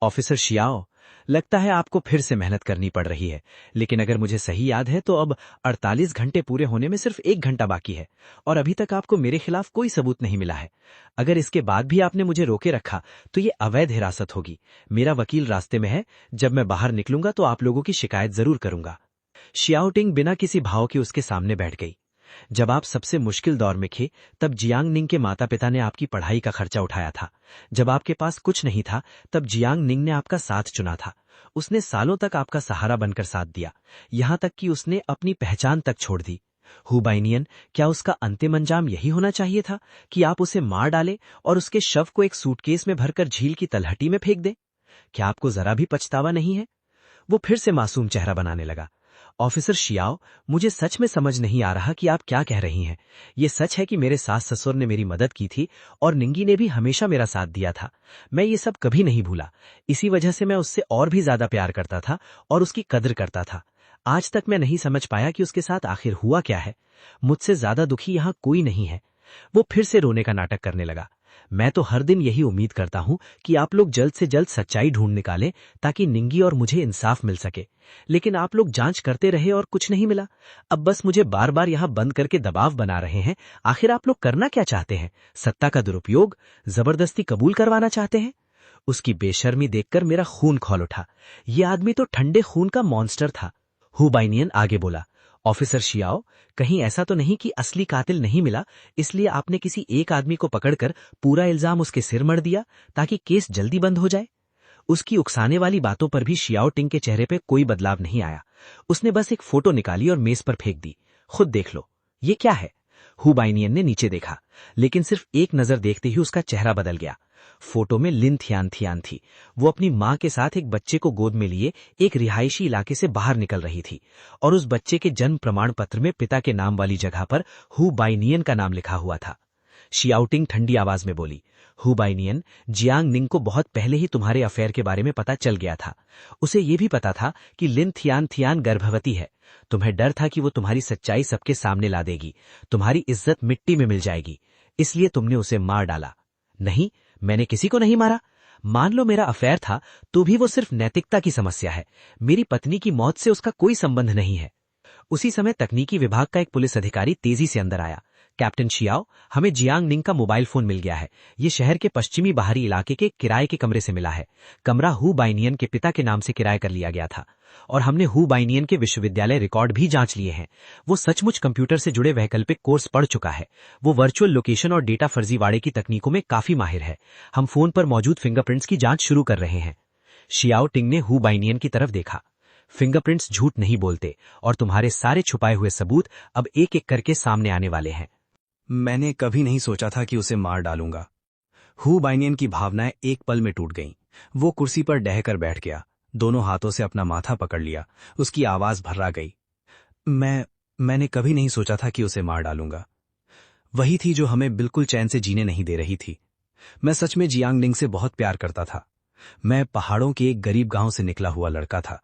Speaker 3: ऑफिसर शियाओ, लगता है आपको फिर से मेहनत करनी पड़ रही है, लेकिन अगर मुझे सही याद है तो अब 48 घंटे पूरे होने में सिर्फ 1 घंटा बाकी है और अभी तक आपको मेरे खिलाफ कोई सबूत नहीं मिला है। अगर इसके बाद भी आपने मुझे रोके रखा तो ये अवैध हिरासत होगी। मेरा वकील रास्ते में है, जब मैं बाहर निकलूंगा तो आप लोगों की शिकायत जरूर करूंगा। शियाओ टिंग बिना किसी भाव के उसके सामने बैठ गई। जब आप सबसे मुश्किल दौर में थे तब जियांग निंग के माता पिता ने आपकी पढ़ाई का खर्चा उठाया था। जब आपके पास कुछ नहीं था तब जियांग निंग ने आपका साथ चुना था। उसने सालों तक आपका सहारा बनकर साथ दिया, यहां तक कि उसने अपनी पहचान तक छोड़ दी। हु बाइनियन, क्या उसका अंतिम अंजाम यही होना चाहिए था कि आप उसे मार डालें और उसके शव को एक सूटकेस में भरकर झील की तलहटी में फेंक दें? क्या आपको जरा भी पछतावा नहीं है? वो फिर से मासूम चेहरा बनाने लगा। ऑफिसर शियाओ, मुझे सच में समझ नहीं आ रहा कि आप क्या कह रही हैं। ये सच है कि मेरे सास ससुर ने मेरी मदद की थी और निंगी ने भी हमेशा मेरा साथ दिया था। मैं ये सब कभी नहीं भूला। इसी वजह से मैं उससे और भी ज्यादा प्यार करता था और उसकी कदर करता था। आज तक मैं नहीं समझ पाया कि उसके साथ आखिर हुआ क्या है। मुझसे ज्यादा दुखी यहाँ कोई नहीं है। वो फिर से रोने का नाटक करने लगा। मैं तो हर दिन यही उम्मीद करता हूं कि आप लोग जल्द से जल्द सच्चाई ढूंढ निकालें ताकि निंगी और मुझे इंसाफ मिल सके, लेकिन आप लोग जांच करते रहे और कुछ नहीं मिला। अब बस मुझे बार बार यहां बंद करके दबाव बना रहे हैं। आखिर आप लोग करना क्या चाहते हैं? सत्ता का दुरुपयोग, जबरदस्ती कबूल करवाना चाहते हैं? उसकी बेशर्मी देखकर मेरा खून खौल उठा। ये आदमी तो ठंडे खून का मॉन्स्टर था। हु बाइनियन आगे बोला, ऑफिसर शियाओ, कहीं ऐसा तो नहीं कि असली कातिल नहीं मिला इसलिए आपने किसी एक आदमी को पकड़कर पूरा इल्जाम उसके सिर मढ़ दिया ताकि केस जल्दी बंद हो जाए? उसकी उकसाने वाली बातों पर भी शियाओ टिंग के चेहरे पे कोई बदलाव नहीं आया। उसने बस एक फोटो निकाली और मेज पर फेंक दी। खुद देख लो, ये क्या है? हु बाइनियन ने नीचे देखा, लेकिन सिर्फ एक नजर देखते ही उसका चेहरा बदल गया। फोटो में लिन थियान थियान थी। वो अपनी मां के साथ एक बच्चे को गोद में लिए एक रिहायशी इलाके से बाहर निकल रही थी और उस बच्चे के जन्म प्रमाण पत्र में पिता के नाम वाली जगह पर हु बाइनियन का नाम लिखा हुआ था। शियाओ टिंग ठंडी आवाज में बोली, हु बाइनियन, जियांग निंग को बहुत पहले ही तुम्हारे अफेयर के बारे में पता चल गया था। उसे ये भी पता था कि लिन थियान थियान गर्भवती है। तुम्हें डर था कि वो तुम्हारी सच्चाई सबके सामने ला देगी, तुम्हारी इज्जत मिट्टी में मिल जाएगी, इसलिए तुमने उसे मार डाला। नहीं, मैंने किसी को नहीं मारा। मान लो मेरा अफेयर था तो भी वो सिर्फ नैतिकता की समस्या है। मेरी पत्नी की मौत से उसका कोई संबंध नहीं है। उसी समय तकनीकी विभाग का एक पुलिस अधिकारी तेजी से अंदर आया। कैप्टन शियाओ, हमें जियांग निंग का मोबाइल फोन मिल गया है। ये शहर के पश्चिमी बाहरी इलाके के किराए के कमरे से मिला है। कमरा हु बाइनियन के पिता के नाम से किराए कर लिया गया था और हमने हु बाइनियन के विश्वविद्यालय रिकॉर्ड भी जांच लिए हैं। वो सचमुच कंप्यूटर से जुड़े वैकल्पिक कोर्स पढ़ चुका है। वो वर्चुअल लोकेशन और डेटा फर्जीवाड़े की तकनीकों में काफी माहिर है। हम फोन पर मौजूद फिंगरप्रिंट्स की जांच शुरू कर रहे हैं। शियाओ टिंग ने हु बाइनियन की तरफ देखा। फिंगरप्रिंट्स झूठ नहीं बोलते और तुम्हारे सारे छुपाए हुए सबूत अब एक एक करके सामने आने वाले हैं।
Speaker 1: मैंने कभी नहीं सोचा था कि उसे मार डालूंगा। हु बाइनियन की भावनाएं एक पल में टूट गईं। वो कुर्सी पर डहकर बैठ गया, दोनों हाथों से अपना माथा पकड़ लिया। उसकी आवाज भर्रा गई। मैंने कभी नहीं सोचा था कि उसे मार डालूंगा। वही थी जो हमें बिल्कुल चैन से जीने नहीं दे रही थी। मैं सच में जियांग निंग से बहुत प्यार करता था। मैं पहाड़ों के एक गरीब गांव से निकला हुआ लड़का था।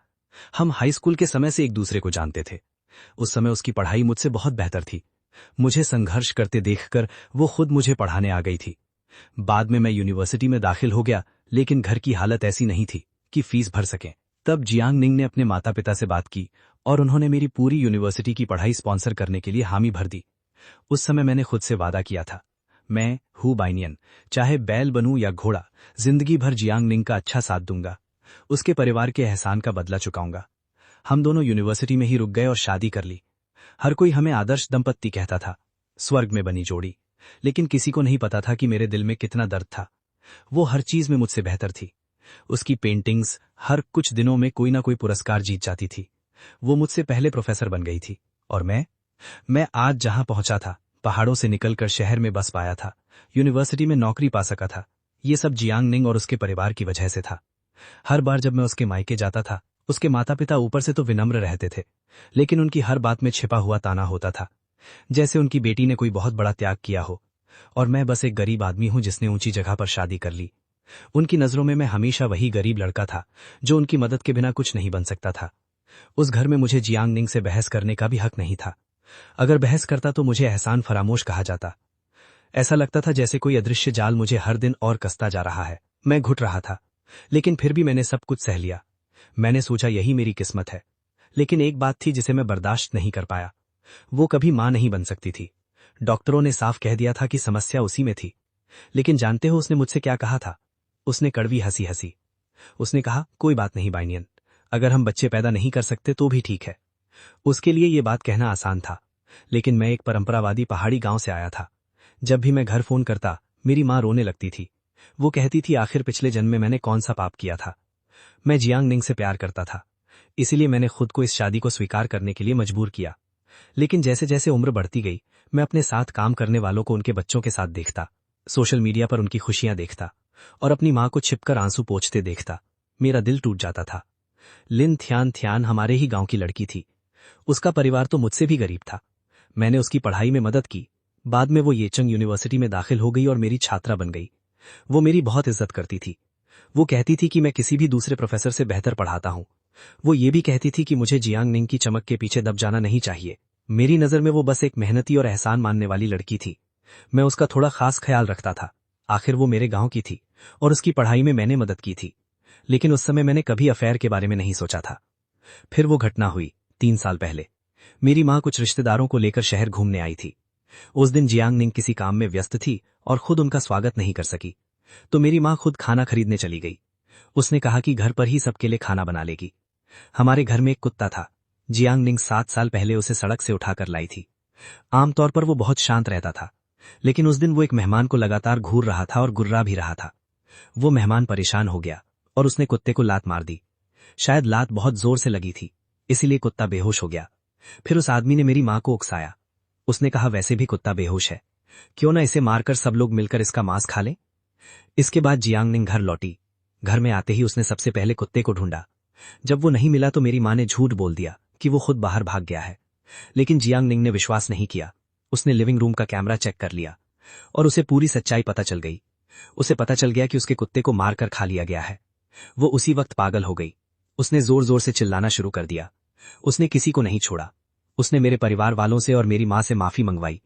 Speaker 1: हम हाई स्कूल के समय से एक दूसरे को जानते थे। उस समय उसकी पढ़ाई मुझसे बहुत बेहतर थी। मुझे संघर्ष करते देखकर वो खुद मुझे पढ़ाने आ गई थी। बाद में मैं यूनिवर्सिटी में दाखिल हो गया, लेकिन घर की हालत ऐसी नहीं थी कि फीस भर सकें। तब जियांग निंग ने अपने माता पिता से बात की और उन्होंने मेरी पूरी यूनिवर्सिटी की पढ़ाई स्पॉन्सर करने के लिए हामी भर दी। उस समय मैंने खुद से वादा किया था,
Speaker 3: मैं हु बाइनियन, चाहे बैल बनूं या घोड़ा, जिंदगी भर जियांग निंग का अच्छा साथ दूंगा। उसके परिवार के एहसान का बदला चुकाऊंगा। हम दोनों यूनिवर्सिटी में ही रुक गए और शादी कर ली। हर कोई हमें आदर्श दंपत्ति कहता था, स्वर्ग में बनी जोड़ी। लेकिन किसी को नहीं पता था कि मेरे दिल में कितना दर्द था। वो हर चीज में मुझसे बेहतर थी। उसकी पेंटिंग्स हर कुछ दिनों में कोई ना कोई पुरस्कार जीत जाती थी। वो मुझसे पहले प्रोफेसर बन गई थी और मैं आज जहां पहुंचा था, पहाड़ों से निकलकर शहर में बस पाया था, यूनिवर्सिटी में नौकरी पा सका था, ये सब जियांग निंग और उसके परिवार की वजह से था। हर बार जब मैं उसके मायके जाता था, उसके माता पिता ऊपर से तो विनम्र रहते थे, लेकिन उनकी हर बात में छिपा हुआ ताना होता था, जैसे उनकी बेटी ने कोई बहुत बड़ा त्याग किया हो और मैं बस एक गरीब आदमी हूं जिसने ऊंची जगह पर शादी कर ली। उनकी नजरों में मैं हमेशा वही गरीब लड़का था जो उनकी मदद के बिना कुछ नहीं बन सकता था। उस घर में मुझे जियांग निंग से बहस करने का भी हक नहीं था। अगर बहस करता तो मुझे एहसान फरामोश कहा जाता। ऐसा लगता था जैसे कोई अदृश्य जाल मुझे हर दिन और कसता जा रहा है। मैं घुट रहा था, लेकिन फिर भी मैंने सब कुछ सह लिया। मैंने सोचा यही मेरी किस्मत है। लेकिन एक बात थी जिसे मैं बर्दाश्त नहीं कर पाया। वो कभी मां नहीं बन सकती थी। डॉक्टरों ने साफ कह दिया था कि समस्या उसी में थी। लेकिन जानते हो उसने मुझसे क्या कहा था? उसने कड़वी हंसी हंसी। उसने कहा, कोई बात नहीं बाइनियन, अगर हम बच्चे पैदा नहीं कर सकते तो भी ठीक है। उसके लिए ये बात कहना आसान था, लेकिन मैं एक परंपरावादी पहाड़ी गांव से आया था। जब भी मैं घर फोन करता, मेरी मां रोने लगती थी। वो कहती थी आखिर पिछले जन्म में मैंने कौन सा पाप किया था। मैं जियांग निंग से प्यार करता था, इसीलिए मैंने खुद को इस शादी को स्वीकार करने के लिए मजबूर किया। लेकिन जैसे जैसे उम्र बढ़ती गई, मैं अपने साथ काम करने वालों को उनके बच्चों के साथ देखता, सोशल मीडिया पर उनकी खुशियां देखता और अपनी मां को छिपकर आंसू पोंछते देखता। मेरा दिल टूट जाता था। लिन थ्यान थ्यान हमारे ही गांव की लड़की थी। उसका परिवार तो मुझसे भी गरीब था। मैंने उसकी पढ़ाई में मदद की। बाद में वो येचंग यूनिवर्सिटी में दाखिल हो गई और मेरी छात्रा बन गई। वो मेरी बहुत इज्जत करती थी। वो कहती थी कि मैं किसी भी दूसरे प्रोफेसर से बेहतर पढ़ाता हूं। वो ये भी कहती थी कि मुझे जियांग निंग की चमक के पीछे दब जाना नहीं चाहिए। मेरी नजर में वो बस एक मेहनती और एहसान मानने वाली लड़की थी। मैं उसका थोड़ा खास ख्याल रखता था। आखिर वो मेरे गांव की थी और उसकी पढ़ाई में मैंने मदद की थी। लेकिन उस समय मैंने कभी अफेयर के बारे में नहीं सोचा था। फिर वो घटना हुई 3 साल पहले। मेरी मां कुछ रिश्तेदारों को लेकर शहर घूमने आई थी। उस दिन जियांग निंग किसी काम में व्यस्त थी और खुद उनका स्वागत नहीं कर सकी, तो मेरी मां खुद खाना खरीदने चली गई। उसने कहा कि घर पर ही सबके लिए खाना बना लेगी। हमारे घर में एक कुत्ता था। जियांग निंग 7 साल पहले उसे सड़क से उठाकर लाई थी। आमतौर पर वो बहुत शांत रहता था, लेकिन उस दिन वो एक मेहमान को लगातार घूर रहा था और गुर्रा भी रहा था। वो मेहमान परेशान हो गया और उसने कुत्ते को लात मार दी। शायद लात बहुत जोर से लगी थी, इसीलिए कुत्ता बेहोश हो गया। फिर उस आदमी ने मेरी मां को उकसाया। उसने कहा वैसे भी कुत्ता बेहोश है, क्यों ना इसे मारकर सब लोग मिलकर इसका मांस खा लें। इसके बाद जियांग निंग घर लौटी। घर में आते ही उसने सबसे पहले कुत्ते को ढूंढा। जब वो नहीं मिला तो मेरी मां ने झूठ बोल दिया कि वो खुद बाहर भाग गया है। लेकिन जियांग निंग ने विश्वास नहीं किया। उसने लिविंग रूम का कैमरा चेक कर लिया और उसे पूरी सच्चाई पता चल गई। उसे पता चल गया कि उसके कुत्ते को मारकर खा लिया गया है। वो उसी वक्त पागल हो गई। उसने जोर जोर से चिल्लाना शुरू कर दिया। उसने किसी को नहीं छोड़ा। उसने मेरे परिवार वालों से और मेरी मां से माफी मंगवाई।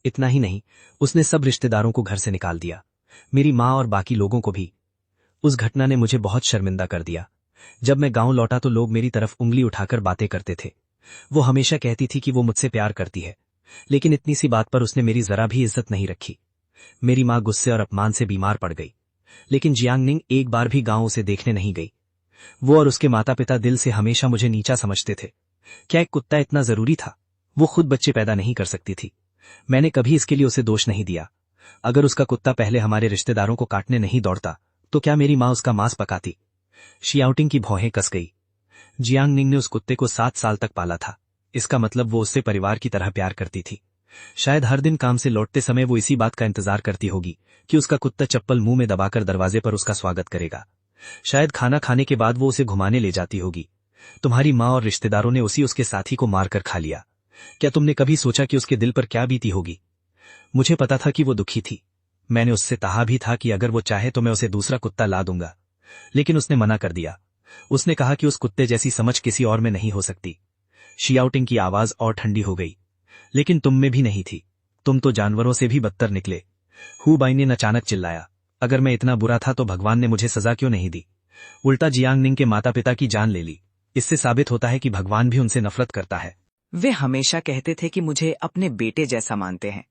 Speaker 3: इतना ही नहीं, उसने सब रिश्तेदारों को घर से निकाल दिया, मेरी मां और बाकी लोगों को भी। उस घटना ने मुझे बहुत शर्मिंदा कर दिया। जब मैं गांव लौटा तो लोग मेरी तरफ उंगली उठाकर बातें करते थे। वो हमेशा कहती थी कि वो मुझसे प्यार करती है, लेकिन इतनी सी बात पर उसने मेरी जरा भी इज्जत नहीं रखी। मेरी मां गुस्से और अपमान से बीमार पड़ गई, लेकिन जियांग निंग एक बार भी गांव उसे देखने नहीं गई। वो और उसके माता पिता दिल से हमेशा मुझे नीचा समझते थे। क्या एक कुत्ता इतना जरूरी था? वो खुद बच्चे पैदा नहीं कर सकती थी। मैंने कभी इसके लिए उसे दोष नहीं दिया। अगर उसका कुत्ता पहले हमारे रिश्तेदारों को काटने नहीं दौड़ता तो क्या मेरी मां उसका मांस पकाती? शियाओटिंग की भौहें कस गई। जियांग निंग ने उस कुत्ते को 7 साल तक पाला था। इसका मतलब वो उससे परिवार की तरह प्यार करती थी। शायद हर दिन काम से लौटते समय वो इसी बात का इंतजार करती होगी कि उसका कुत्ता चप्पल मुंह में दबाकर दरवाजे पर उसका स्वागत करेगा। शायद खाना खाने के बाद वो उसे घुमाने ले जाती होगी। तुम्हारी मां और रिश्तेदारों ने उसके साथी को मारकर खा लिया। क्या तुमने कभी सोचा कि उसके दिल पर क्या बीती होगी? मुझे पता था कि वो दुखी थी। मैंने उससे कहा भी था कि अगर वो चाहे तो मैं उसे दूसरा कुत्ता ला दूंगा, लेकिन उसने मना कर दिया। उसने कहा कि उस कुत्ते जैसी समझ किसी और में नहीं हो सकती। शियाओटिंग की आवाज और ठंडी हो गई। लेकिन तुम में भी नहीं थी। तुम तो जानवरों से भी बदतर निकले। हु बाई ने अचानक चिल्लाया, अगर मैं इतना बुरा था तो भगवान ने मुझे सजा क्यों नहीं दी? उल्टा जियांग निंग के माता पिता की जान ले ली। इससे साबित होता है कि भगवान भी उनसे नफरत करता है।
Speaker 4: वे हमेशा कहते थे कि मुझे अपने बेटे जैसा मानते हैं,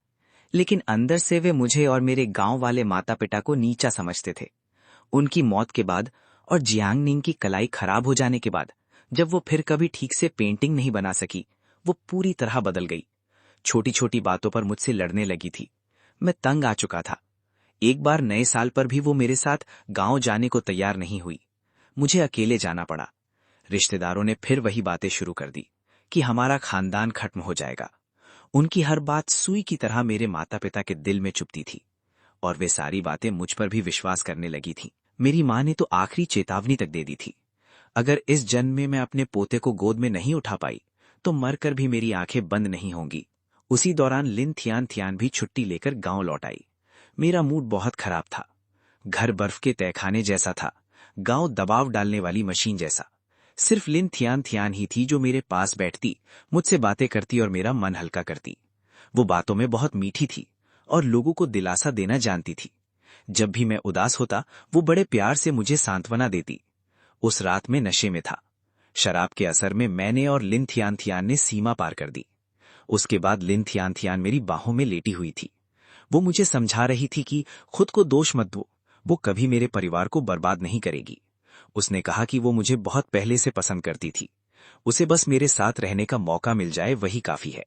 Speaker 4: लेकिन अंदर से वे मुझे और मेरे गांव वाले माता पिता को नीचा समझते थे। उनकी मौत के बाद और जियांग निंग की कलाई खराब हो जाने के बाद जब वो फिर कभी ठीक से पेंटिंग नहीं बना सकी, वो पूरी तरह बदल गई। छोटी छोटी बातों पर मुझसे लड़ने लगी थी। मैं तंग आ चुका था। एक बार नए साल पर भी वो मेरे साथ गांव जाने को तैयार नहीं हुई। मुझे अकेले जाना पड़ा। रिश्तेदारों ने फिर वही बातें शुरू कर दी कि हमारा खानदान खत्म हो जाएगा। उनकी हर बात सुई की तरह मेरे माता पिता के दिल में चुभती थी और वे सारी बातें मुझ पर भी विश्वास करने लगी थी। मेरी माँ ने तो आखिरी चेतावनी तक दे दी थी, अगर इस जन्म में मैं अपने पोते को गोद में नहीं उठा पाई तो मरकर भी मेरी आंखें बंद नहीं होंगी। उसी दौरान लिन थियान थियान भी छुट्टी लेकर गांव लौट आई। मेरा मूड बहुत खराब था। घर बर्फ के तहखाने जैसा था, गांव दबाव डालने वाली मशीन जैसा। सिर्फ लिन थियान थियान ही थी जो मेरे पास बैठती, मुझसे बातें करती और मेरा मन हल्का करती। वो बातों में बहुत मीठी थी और लोगों को दिलासा देना जानती थी। जब भी मैं उदास होता वो बड़े प्यार से मुझे सांत्वना देती। उस रात में नशे में था। शराब के असर में मैंने और लिन थियान थियान ने सीमा पार कर दी। उसके बाद लिन थियान थियान मेरी बाहों में लेटी हुई थी। वो मुझे समझा रही थी कि खुद को दोष मत दो, वो कभी मेरे परिवार को बर्बाद नहीं करेगी। उसने कहा कि वो मुझे बहुत पहले से पसंद करती थी, उसे बस मेरे साथ रहने का मौका मिल जाए वही काफी है।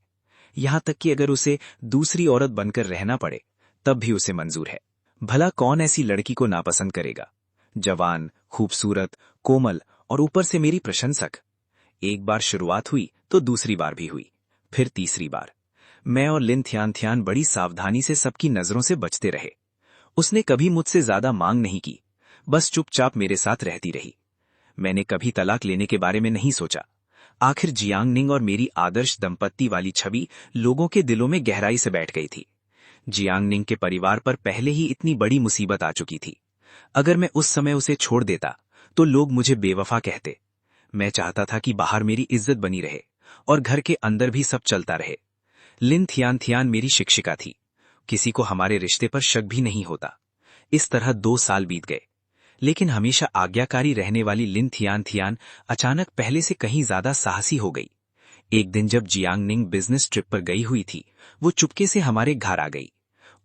Speaker 4: यहां तक कि अगर उसे दूसरी औरत बनकर रहना पड़े तब भी उसे मंजूर है। भला कौन ऐसी लड़की को नापसंद करेगा? जवान, खूबसूरत, कोमल और ऊपर से मेरी प्रशंसक। एक बार शुरुआत हुई तो दूसरी बार भी हुई, फिर तीसरी बार। मैं और लिन थियान थियान बड़ी सावधानी से सबकी नजरों से बचते रहे। उसने कभी मुझसे ज्यादा मांग नहीं की, बस चुपचाप मेरे साथ रहती रही। मैंने कभी तलाक लेने के बारे में नहीं सोचा। आखिर जियांग निंग और मेरी आदर्श दंपत्ति वाली छवि लोगों के दिलों में गहराई से बैठ गई थी। जियांग निंग के परिवार पर पहले ही इतनी बड़ी मुसीबत आ चुकी थी। अगर मैं उस समय उसे छोड़ देता तो लोग मुझे बेवफा कहते। मैं चाहता था कि बाहर मेरी इज्जत बनी रहे और घर के अंदर भी सब चलता रहे। लिन थियान थियान मेरी शिक्षिका थी, किसी को हमारे रिश्ते पर शक भी नहीं होता। इस तरह 2 साल बीत गए, लेकिन हमेशा आज्ञाकारी रहने वाली लिन थियान थियान अचानक पहले से कहीं ज्यादा साहसी हो गई। एक दिन जब जियांग निंग बिजनेस ट्रिप पर गई हुई थी, वो चुपके से हमारे घर आ गई।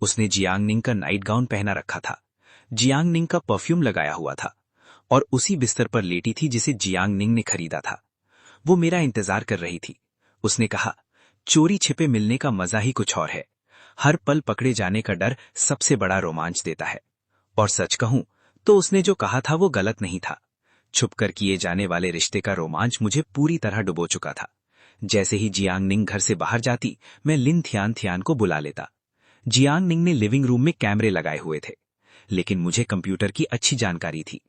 Speaker 4: उसने जियांग निंग का नाइट गाउन पहना रखा था, जियांग निंग का परफ्यूम लगाया हुआ था और उसी बिस्तर पर लेटी थी जिसे जियांग निंग ने खरीदा था। वो मेरा इंतजार कर रही थी। उसने कहा, चोरी छिपे मिलने का मजा ही कुछ और है। हर पल पकड़े जाने का डर सबसे बड़ा रोमांच देता है। और सच कहूं तो उसने जो कहा था वो गलत नहीं था। छुपकर किए जाने वाले रिश्ते का रोमांच मुझे पूरी तरह डुबो चुका था। जैसे ही जियांग निंग घर से बाहर जाती, मैं लिन थियान थियान को बुला लेता। जियांग निंग ने लिविंग रूम में कैमरे लगाए हुए थे, लेकिन मुझे कंप्यूटर की अच्छी जानकारी थी।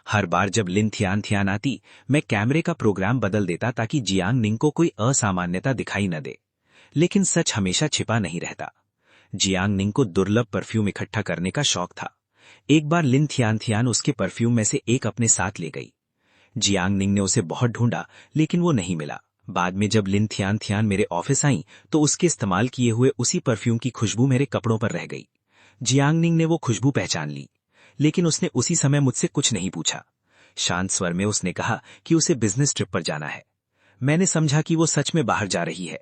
Speaker 4: हर बार जब लिन थियान थियान आती, मैं कैमरे का प्रोग्राम बदल देता ताकि जियांग निंग को कोई असामान्यता दिखाई न दे। लेकिन सच हमेशा छिपा नहीं रहता। जियांग निंग को दुर्लभ परफ्यूम इकट्ठा करने का शौक था। एक बार लिन थियान थियान उसके परफ्यूम में से एक अपने साथ ले गई। जियांग निंग ने उसे बहुत ढूंढा, लेकिन वो नहीं मिला। बाद में जब लिन थियान थियान मेरे ऑफिस आई तो उसके इस्तेमाल किए हुए उसी परफ्यूम की खुशबू मेरे कपड़ों पर रह गई। जियांग निंग ने वो खुशबू पहचान ली, लेकिन उसने उसी समय मुझसे कुछ नहीं पूछा। शांत स्वर में उसने कहा कि उसे बिजनेस ट्रिप पर जाना है। मैंने समझा कि वो सच में बाहर जा रही है।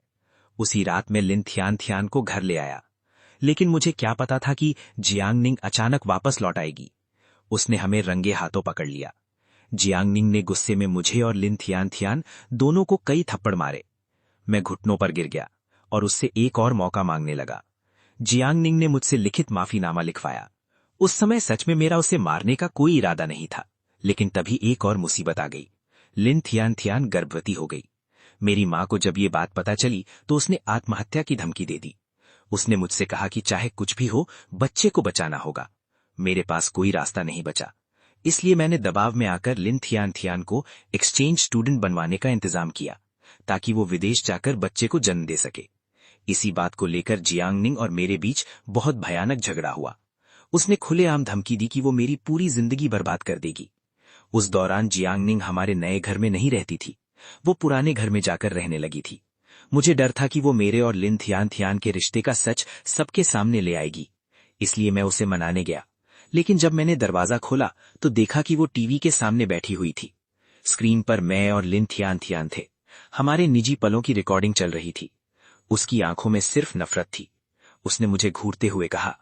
Speaker 4: उसी रात मैं लिन थियान थियान को घर ले आया, लेकिन मुझे क्या पता था कि जियांग निंग अचानक वापस लौट आएगी। उसने हमें रंगे हाथों पकड़ लिया। जियांग निंग ने गुस्से में मुझे और लिन थियान थियान दोनों को कई थप्पड़ मारे। मैं घुटनों पर गिर गया और उससे एक और मौका मांगने लगा। जियांग निंग ने मुझसे लिखित माफीनामा लिखवाया। उस समय सच में मेरा उसे मारने का कोई इरादा नहीं था, लेकिन तभी एक और मुसीबत आ गई। लिन थियान थियान गर्भवती हो गई। मेरी माँ को जब ये बात पता चली तो उसने आत्महत्या की धमकी दे दी। उसने मुझसे कहा कि चाहे कुछ भी हो, बच्चे को बचाना होगा। मेरे पास कोई रास्ता नहीं बचा, इसलिए मैंने दबाव में आकर लिन थियान थियान को एक्सचेंज स्टूडेंट बनवाने का इंतजाम किया ताकि वो विदेश जाकर बच्चे को जन्म दे सके। इसी बात को लेकर जियांग निंग और मेरे बीच बहुत भयानक झगड़ा हुआ। उसने खुलेआम धमकी दी कि वो मेरी पूरी जिंदगी बर्बाद कर देगी। उस दौरान जियांग निंग हमारे नए घर में नहीं रहती थी, वो पुराने घर में जाकर रहने लगी थी। मुझे डर था कि वो मेरे और लिन थियान थियान के रिश्ते का सच सबके सामने ले आएगी, इसलिए मैं उसे मनाने गया। लेकिन जब मैंने दरवाजा खोला तो देखा कि वो टीवी के सामने बैठी हुई थी। स्क्रीन पर मैं और लिन थियान थियान थे। हमारे निजी पलों की रिकॉर्डिंग चल रही थी। उसकी आंखों में सिर्फ नफरत थी। उसने मुझे घूरते हुए कहा,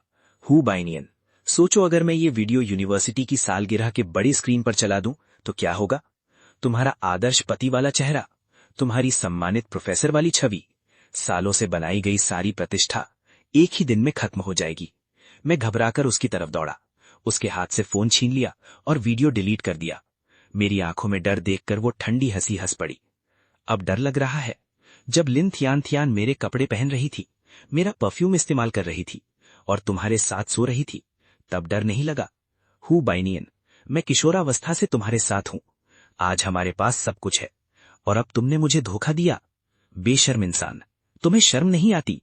Speaker 4: हु बाइनियन, सोचो अगर मैं ये वीडियो यूनिवर्सिटी की सालगिरह के बड़ी स्क्रीन पर चला दूं तो क्या होगा? तुम्हारा आदर्श पति वाला चेहरा, तुम्हारी सम्मानित प्रोफेसर वाली छवि, सालों से बनाई गई सारी प्रतिष्ठा एक ही दिन में खत्म हो जाएगी। मैं घबराकर उसकी तरफ दौड़ा, उसके हाथ से फोन छीन लिया और वीडियो डिलीट कर दिया। मेरी आंखों में डर देखकर वो ठंडी हंसी हंस पड़ी। अब डर लग रहा है। जब लिन थियान थियान मेरे कपड़े पहन रही थी, मेरा परफ्यूम इस्तेमाल कर रही थी और तुम्हारे साथ सो रही थी, तब डर नहीं लगा। हु बाइनियन, मैं किशोरावस्था से तुम्हारे साथ हूं। आज हमारे पास सब कुछ है और अब तुमने मुझे धोखा दिया। बेशर्म इंसान, तुम्हें शर्म नहीं आती?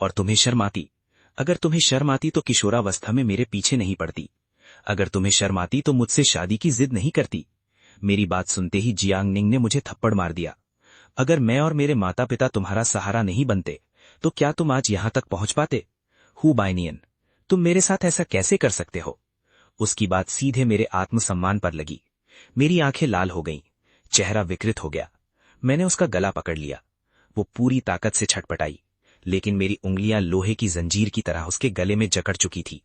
Speaker 4: और तुम्हें शर्म आती? अगर तुम्हें शर्म आती तो किशोरावस्था में मेरे पीछे नहीं पड़ती। अगर तुम्हें शर्म आती तो मुझसे शादी की जिद नहीं करती। मेरी बात सुनते ही जियांग निंग ने मुझे थप्पड़ मार दिया। अगर मैं और मेरे माता पिता तुम्हारा सहारा नहीं बनते तो क्या तुम आज यहां तक पहुंच पाते? हु बाइनियन, तुम मेरे साथ ऐसा कैसे कर सकते हो? उसकी बात सीधे मेरे आत्मसम्मान पर लगी। मेरी आंखें लाल हो गईं, चेहरा विकृत हो गया। मैंने उसका गला पकड़ लिया। वो पूरी ताकत से छटपटाई, लेकिन मेरी उंगलियां लोहे की जंजीर की तरह उसके गले में जकड़ चुकी थी।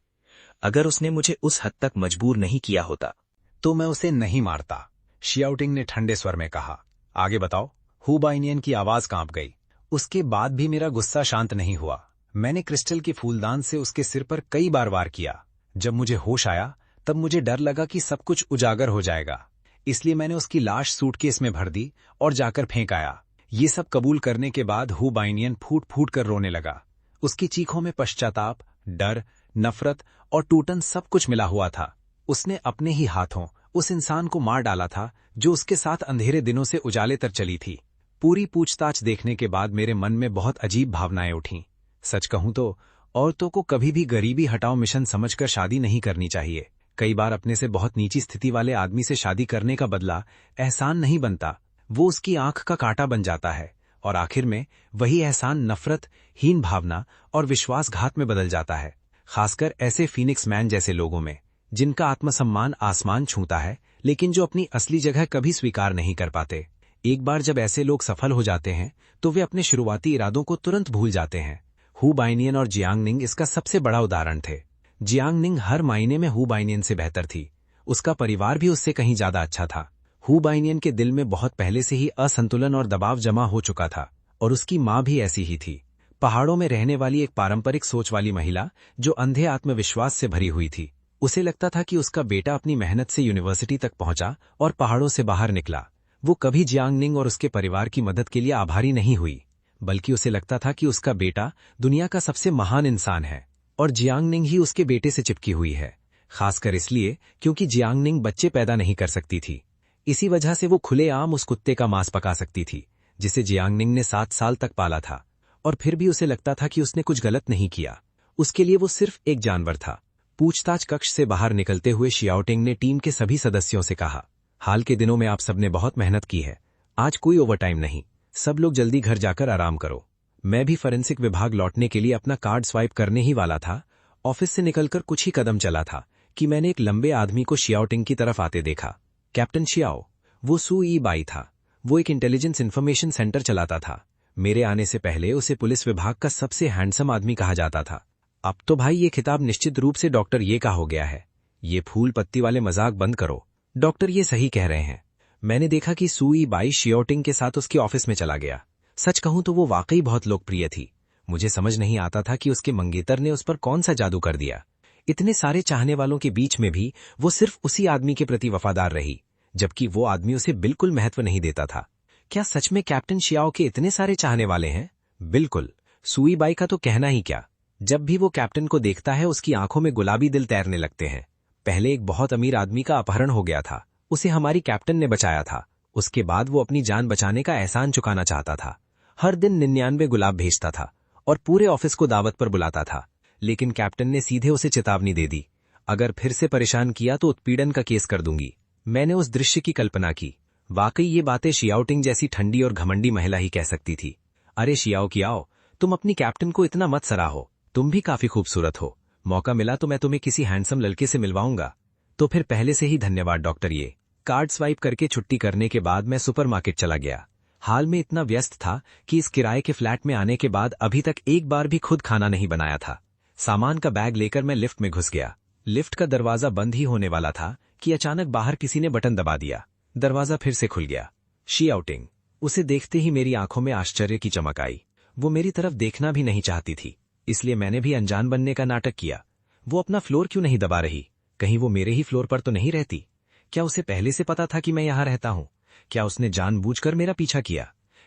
Speaker 4: अगर उसने मुझे उस हद तक मजबूर नहीं किया होता
Speaker 1: तो मैं उसे नहीं मारता, शियाओटिंग ने ठंडे स्वर में कहा। आगे बताओ। हु बाइनियन की आवाज कांप गई। उसके बाद भी मेरा गुस्सा शांत नहीं हुआ। मैंने क्रिस्टल के फूलदान से उसके सिर पर कई बार वार किया। जब मुझे होश आया तब मुझे डर लगा कि सब कुछ उजागर हो जाएगा, इसलिए मैंने उसकी लाश सूटकेस में भर दी और जाकर फेंक आया। ये सब कबूल करने के बाद हु बाइनियन फूट फूट कर रोने लगा। उसकी चीखों में पश्चाताप, डर, नफरत और टूटन सब कुछ मिला हुआ था। उसने अपने ही हाथों उस इंसान को मार डाला था जो उसके साथ अंधेरे दिनों से उजाले तर चली थी। पूरी पूछताछ देखने के बाद मेरे मन में बहुत अजीब भावनाएं उठीं। सच कहूं तो औरतों को कभी भी गरीबी हटाओ मिशन समझकर शादी नहीं करनी चाहिए। कई बार अपने से बहुत नीची स्थिति वाले आदमी से शादी करने का बदला एहसान नहीं बनता, वो उसकी आंख का कांटा बन जाता है और आखिर में वही एहसान नफरत, हीन भावना और विश्वासघात में बदल जाता है। खासकर ऐसे फीनिक्स मैन जैसे लोगों में, जिनका आत्मसम्मान आसमान छूता है लेकिन जो अपनी असली जगह कभी स्वीकार नहीं कर पाते। एक बार जब ऐसे लोग सफल हो जाते हैं तो वे अपने शुरुआती इरादों को तुरंत भूल जाते हैं। हु बाइनियन और जियांग निंग इसका सबसे बड़ा उदाहरण थे। जियांग निंग हर मायने में हु बाइनियन से बेहतर थी। उसका परिवार भी उससे कहीं ज्यादा अच्छा था। हु बाइनियन के दिल में बहुत पहले से ही असंतुलन और दबाव जमा हो चुका था और उसकी माँ भी ऐसी ही थी। पहाड़ों में रहने वाली एक पारंपरिक सोच वाली महिला जो अंधे आत्मविश्वास से भरी हुई थी। उसे लगता था कि उसका बेटा अपनी मेहनत से यूनिवर्सिटी तक पहुंचा और पहाड़ों से बाहर निकला। वो कभी जियांग निंग और उसके परिवार की मदद के लिए आभारी नहीं हुई, बल्कि उसे लगता था कि उसका बेटा दुनिया का सबसे महान इंसान है और जियांग निंग ही उसके बेटे से चिपकी हुई है। खासकर इसलिए क्योंकि जियांग निंग बच्चे पैदा नहीं कर सकती थी। इसी वजह से वो खुलेआम उस कुत्ते का मांस पका सकती थी जिसे जियांग निंग ने 7 साल तक पाला था, और फिर भी उसे लगता था कि उसने कुछ गलत नहीं किया। उसके लिए वो सिर्फ एक जानवर था। पूछताछ कक्ष से बाहर निकलते हुए शियाओटिंग ने टीम के सभी सदस्यों से कहा, हाल के दिनों में आप सबने बहुत मेहनत की है। आज कोई ओवरटाइम नहीं, सब लोग जल्दी घर जाकर आराम करो। मैं भी फॉरेंसिक विभाग लौटने के लिए अपना कार्ड स्वाइप करने ही वाला था। ऑफिस से निकलकर कुछ ही कदम चला था कि मैंने एक लंबे आदमी को शियाओटिंग की तरफ आते देखा। कैप्टन शियाओ, वो सू ई बाई था। वो एक इंटेलिजेंस इन्फॉर्मेशन सेंटर चलाता था। मेरे आने से पहले उसे पुलिस विभाग का सबसे हैंडसम आदमी कहा जाता था। अब तो भाई ये खिताब निश्चित रूप से डॉक्टर ये का हो गया है। ये फूल पत्ती वाले मजाक बंद करो। डॉक्टर ये सही कह रहे हैं। मैंने देखा कि सू ई बाई शियाओटिंग के साथ उसके ऑफिस में चला गया। सच कहूं तो वो वाकई बहुत लोकप्रिय थी। मुझे समझ नहीं आता था कि उसके मंगेतर ने उस पर कौन सा जादू कर दिया। इतने सारे चाहने वालों के बीच में भी वो सिर्फ उसी आदमी के प्रति वफादार रही, जबकि वो आदमी उसे बिल्कुल महत्व नहीं देता था। क्या सच में कैप्टन शियाओ के इतने सारे चाहने वाले हैं? बिल्कुल। सुई बाई का तो कहना ही क्या। जब भी वो कैप्टन को देखता है उसकी आंखों में गुलाबी दिल तैरने लगते हैं। पहले एक बहुत अमीर आदमी का अपहरण हो गया था, उसे हमारी कैप्टन ने बचाया था। उसके बाद वो अपनी जान बचाने का एहसान चुकाना चाहता था। हर दिन 99 गुलाब भेजता था और पूरे ऑफिस को दावत पर बुलाता था, लेकिन कैप्टन ने सीधे उसे चेतावनी दे दी, अगर फिर से परेशान किया तो उत्पीड़न का केस कर दूंगी। मैंने उस दृश्य की कल्पना की। वाकई ये बातें शियाओटिंग जैसी ठंडी और घमंडी महिला ही कह सकती थी। अरे शियाओ कियाओ, तुम अपनी कैप्टन को इतना मत सराहो, तुम भी काफी खूबसूरत हो। मौका मिला तो मैं तुम्हें किसी हैंडसम लड़के से मिलवाऊंगा। तो फिर पहले से ही धन्यवाद डॉक्टर। ये कार्ड स्वाइप करके छुट्टी करने के बाद मैं सुपरमार्केट चला गया।
Speaker 3: हाल में इतना व्यस्त था कि इस किराए के फ्लैट में आने के बाद अभी तक एक बार भी खुद खाना नहीं बनाया था। सामान का बैग लेकर मैं लिफ्ट में घुस गया। लिफ्ट का दरवाजा बंद ही होने वाला था कि अचानक बाहर किसी ने बटन दबा दिया। दरवाजा फिर से खुल गया। She outing. उसे देखते ही मेरी आंखों में आश्चर्य की चमक आई। वो मेरी तरफ देखना भी नहीं चाहती थी, इसलिए मैंने भी अनजान बनने का नाटक किया। वो अपना फ्लोर क्यों नहीं दबा रही? कहीं वो मेरे ही फ्लोर पर तो नहीं रहती? क्या उसे पहले से पता था कि मैं यहां रहता हूं? क्या उसने जानबूझकर मेरा पीछा किया?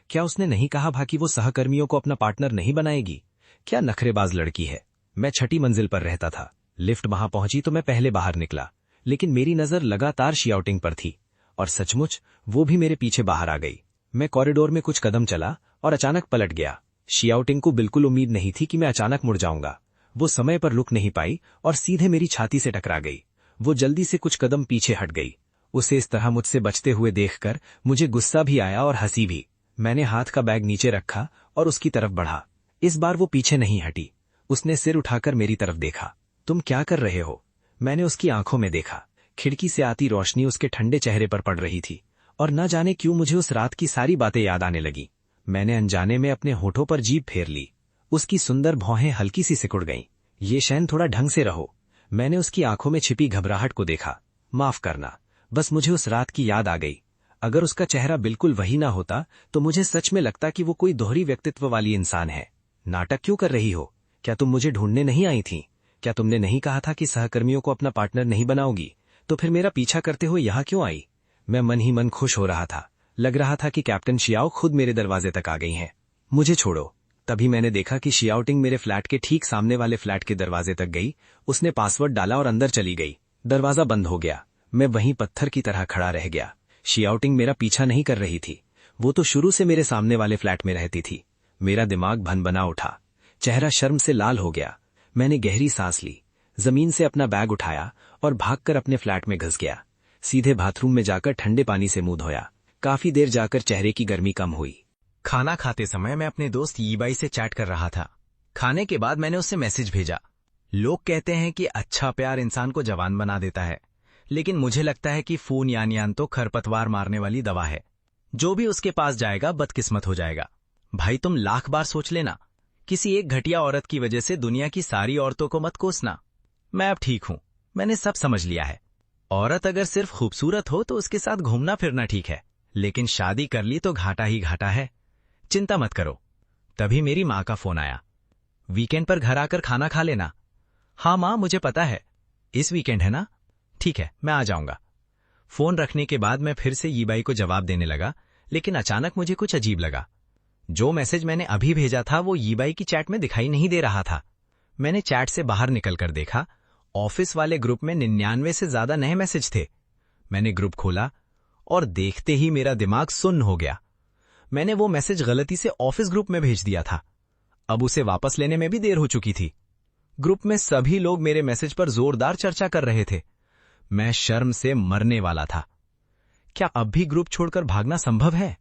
Speaker 3: क्या उसने नहीं कहा भा कि वो सहकर्मियों को अपना पार्टनर नहीं बनाएगी? क्या नखरेबाज लड़की है। मैं 6ठी मंजिल पर रहता था। लिफ्ट वहां पहुंची तो मैं पहले बाहर निकला, लेकिन मेरी नजर लगातार शी आउटिंग पर थी और सचमुच वो भी मेरे पीछे बाहर आ गई। मैं कॉरिडोर में कुछ कदम चला और अचानक पलट गया। शी आउटिंग को बिल्कुल उम्मीद नहीं थी कि मैं अचानक मुड़ जाऊंगा। वो समय पर रुक नहीं पाई और सीधे मेरी छाती से टकरा गई। वो जल्दी से कुछ कदम पीछे हट गई। उसे इस तरह मुझसे बचते हुए देखकर मुझे गुस्सा भी आया और हंसी भी। मैंने हाथ का बैग नीचे रखा और उसकी तरफ बढ़ा। इस बार वो पीछे नहीं हटी। उसने सिर उठाकर मेरी तरफ देखा। तुम क्या कर रहे हो? मैंने उसकी आंखों में देखा। खिड़की से आती रोशनी उसके ठंडे चेहरे पर पड़ रही थी और न जाने क्यों मुझे उस रात की सारी बातें याद आने लगी। मैंने अनजाने में अपने होठों पर जीभ फेर ली। उसकी सुंदर भौहें हल्की सी सिकुड़ गईं। ये शैन, थोड़ा ढंग से रहो। मैंने उसकी आंखों में छिपी घबराहट को देखा। माफ करना, बस मुझे उस रात की याद आ गई। अगर उसका चेहरा बिल्कुल वही ना होता तो मुझे सच में लगता कि वो कोई दोहरी व्यक्तित्व वाली इंसान है। नाटक क्यों कर रही हो? क्या तुम मुझे ढूंढने नहीं आई थी? क्या तुमने नहीं कहा था कि सहकर्मियों को अपना पार्टनर नहीं बनाओगी? तो फिर मेरा पीछा करते हुए यहाँ क्यों आई? मैं मन ही मन खुश हो रहा था। लग रहा था कि कैप्टन शियाओ खुद मेरे दरवाजे तक आ गई हैं। मुझे छोड़ो। तभी मैंने देखा कि शियाओटिंग मेरे फ्लैट के ठीक सामने वाले फ्लैट के दरवाजे तक गई। उसने पासवर्ड डाला और अंदर चली गई। दरवाजा बंद हो गया। मैं वहीं पत्थर की तरह खड़ा रह गया। शियाओटिंग मेरा पीछा नहीं कर रही थी। वो तो शुरू से मेरे सामने वाले फ्लैट में रहती थी। मेरा दिमाग भनभना उठा। चेहरा शर्म से लाल हो गया। मैंने गहरी सांस ली, जमीन से अपना बैग उठाया और भागकर अपने फ्लैट में घुस गया। सीधे बाथरूम में जाकर ठंडे पानी से मुंह धोया। काफी देर जाकर चेहरे की गर्मी कम हुई।
Speaker 1: खाना खाते समय मैं अपने दोस्त यीबाई से चैट कर रहा था। खाने के बाद मैंने उससे मैसेज भेजा। लोग कहते हैं कि अच्छा प्यार इंसान को जवान बना देता है, लेकिन मुझे लगता है कि फोन यान तो खरपतवार मारने वाली दवा है। जो भी उसके पास जाएगा बदकिस्मत हो जाएगा। भाई तुम लाख बार सोच लेना, किसी एक घटिया औरत की वजह से दुनिया की सारी औरतों को मत कोसना। मैं अब ठीक हूं, मैंने सब समझ लिया है। औरत अगर सिर्फ खूबसूरत हो तो उसके साथ घूमना फिरना ठीक है, लेकिन शादी कर ली तो घाटा ही घाटा है। चिंता मत करो। तभी मेरी माँ का फोन आया। वीकेंड पर घर आकर खाना खा लेना। हाँ माँ, मुझे पता है, इस वीकेंड है ना? ठीक है, मैं आ जाऊंगा। फोन रखने के बाद मैं फिर से यीबाई को जवाब देने लगा, लेकिन अचानक मुझे कुछ अजीब लगा। जो मैसेज मैंने अभी भेजा था वो यीबाई की चैट में दिखाई नहीं दे रहा था। मैंने चैट से बाहर निकलकर देखा, ऑफिस वाले ग्रुप में 99 से ज्यादा नए मैसेज थे। मैंने ग्रुप खोला और देखते ही मेरा दिमाग सुन्न हो गया। मैंने वो मैसेज गलती से ऑफिस ग्रुप में भेज दिया था। अब उसे वापस लेने में भी देर हो चुकी थी। ग्रुप में सभी लोग मेरे मैसेज पर जोरदार चर्चा कर रहे थे। मैं शर्म से मरने वाला था। क्या अब भी ग्रुप छोड़कर भागना संभव है?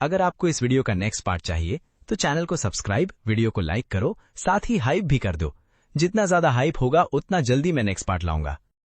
Speaker 1: अगर आपको इस वीडियो का नेक्स्ट पार्ट चाहिए तो चैनल को सब्सक्राइब, वीडियो को लाइक करो, साथ ही हाइप भी कर दो। जितना ज्यादा हाइप होगा उतना जल्दी मैं नेक्स्ट पार्ट लाऊंगा।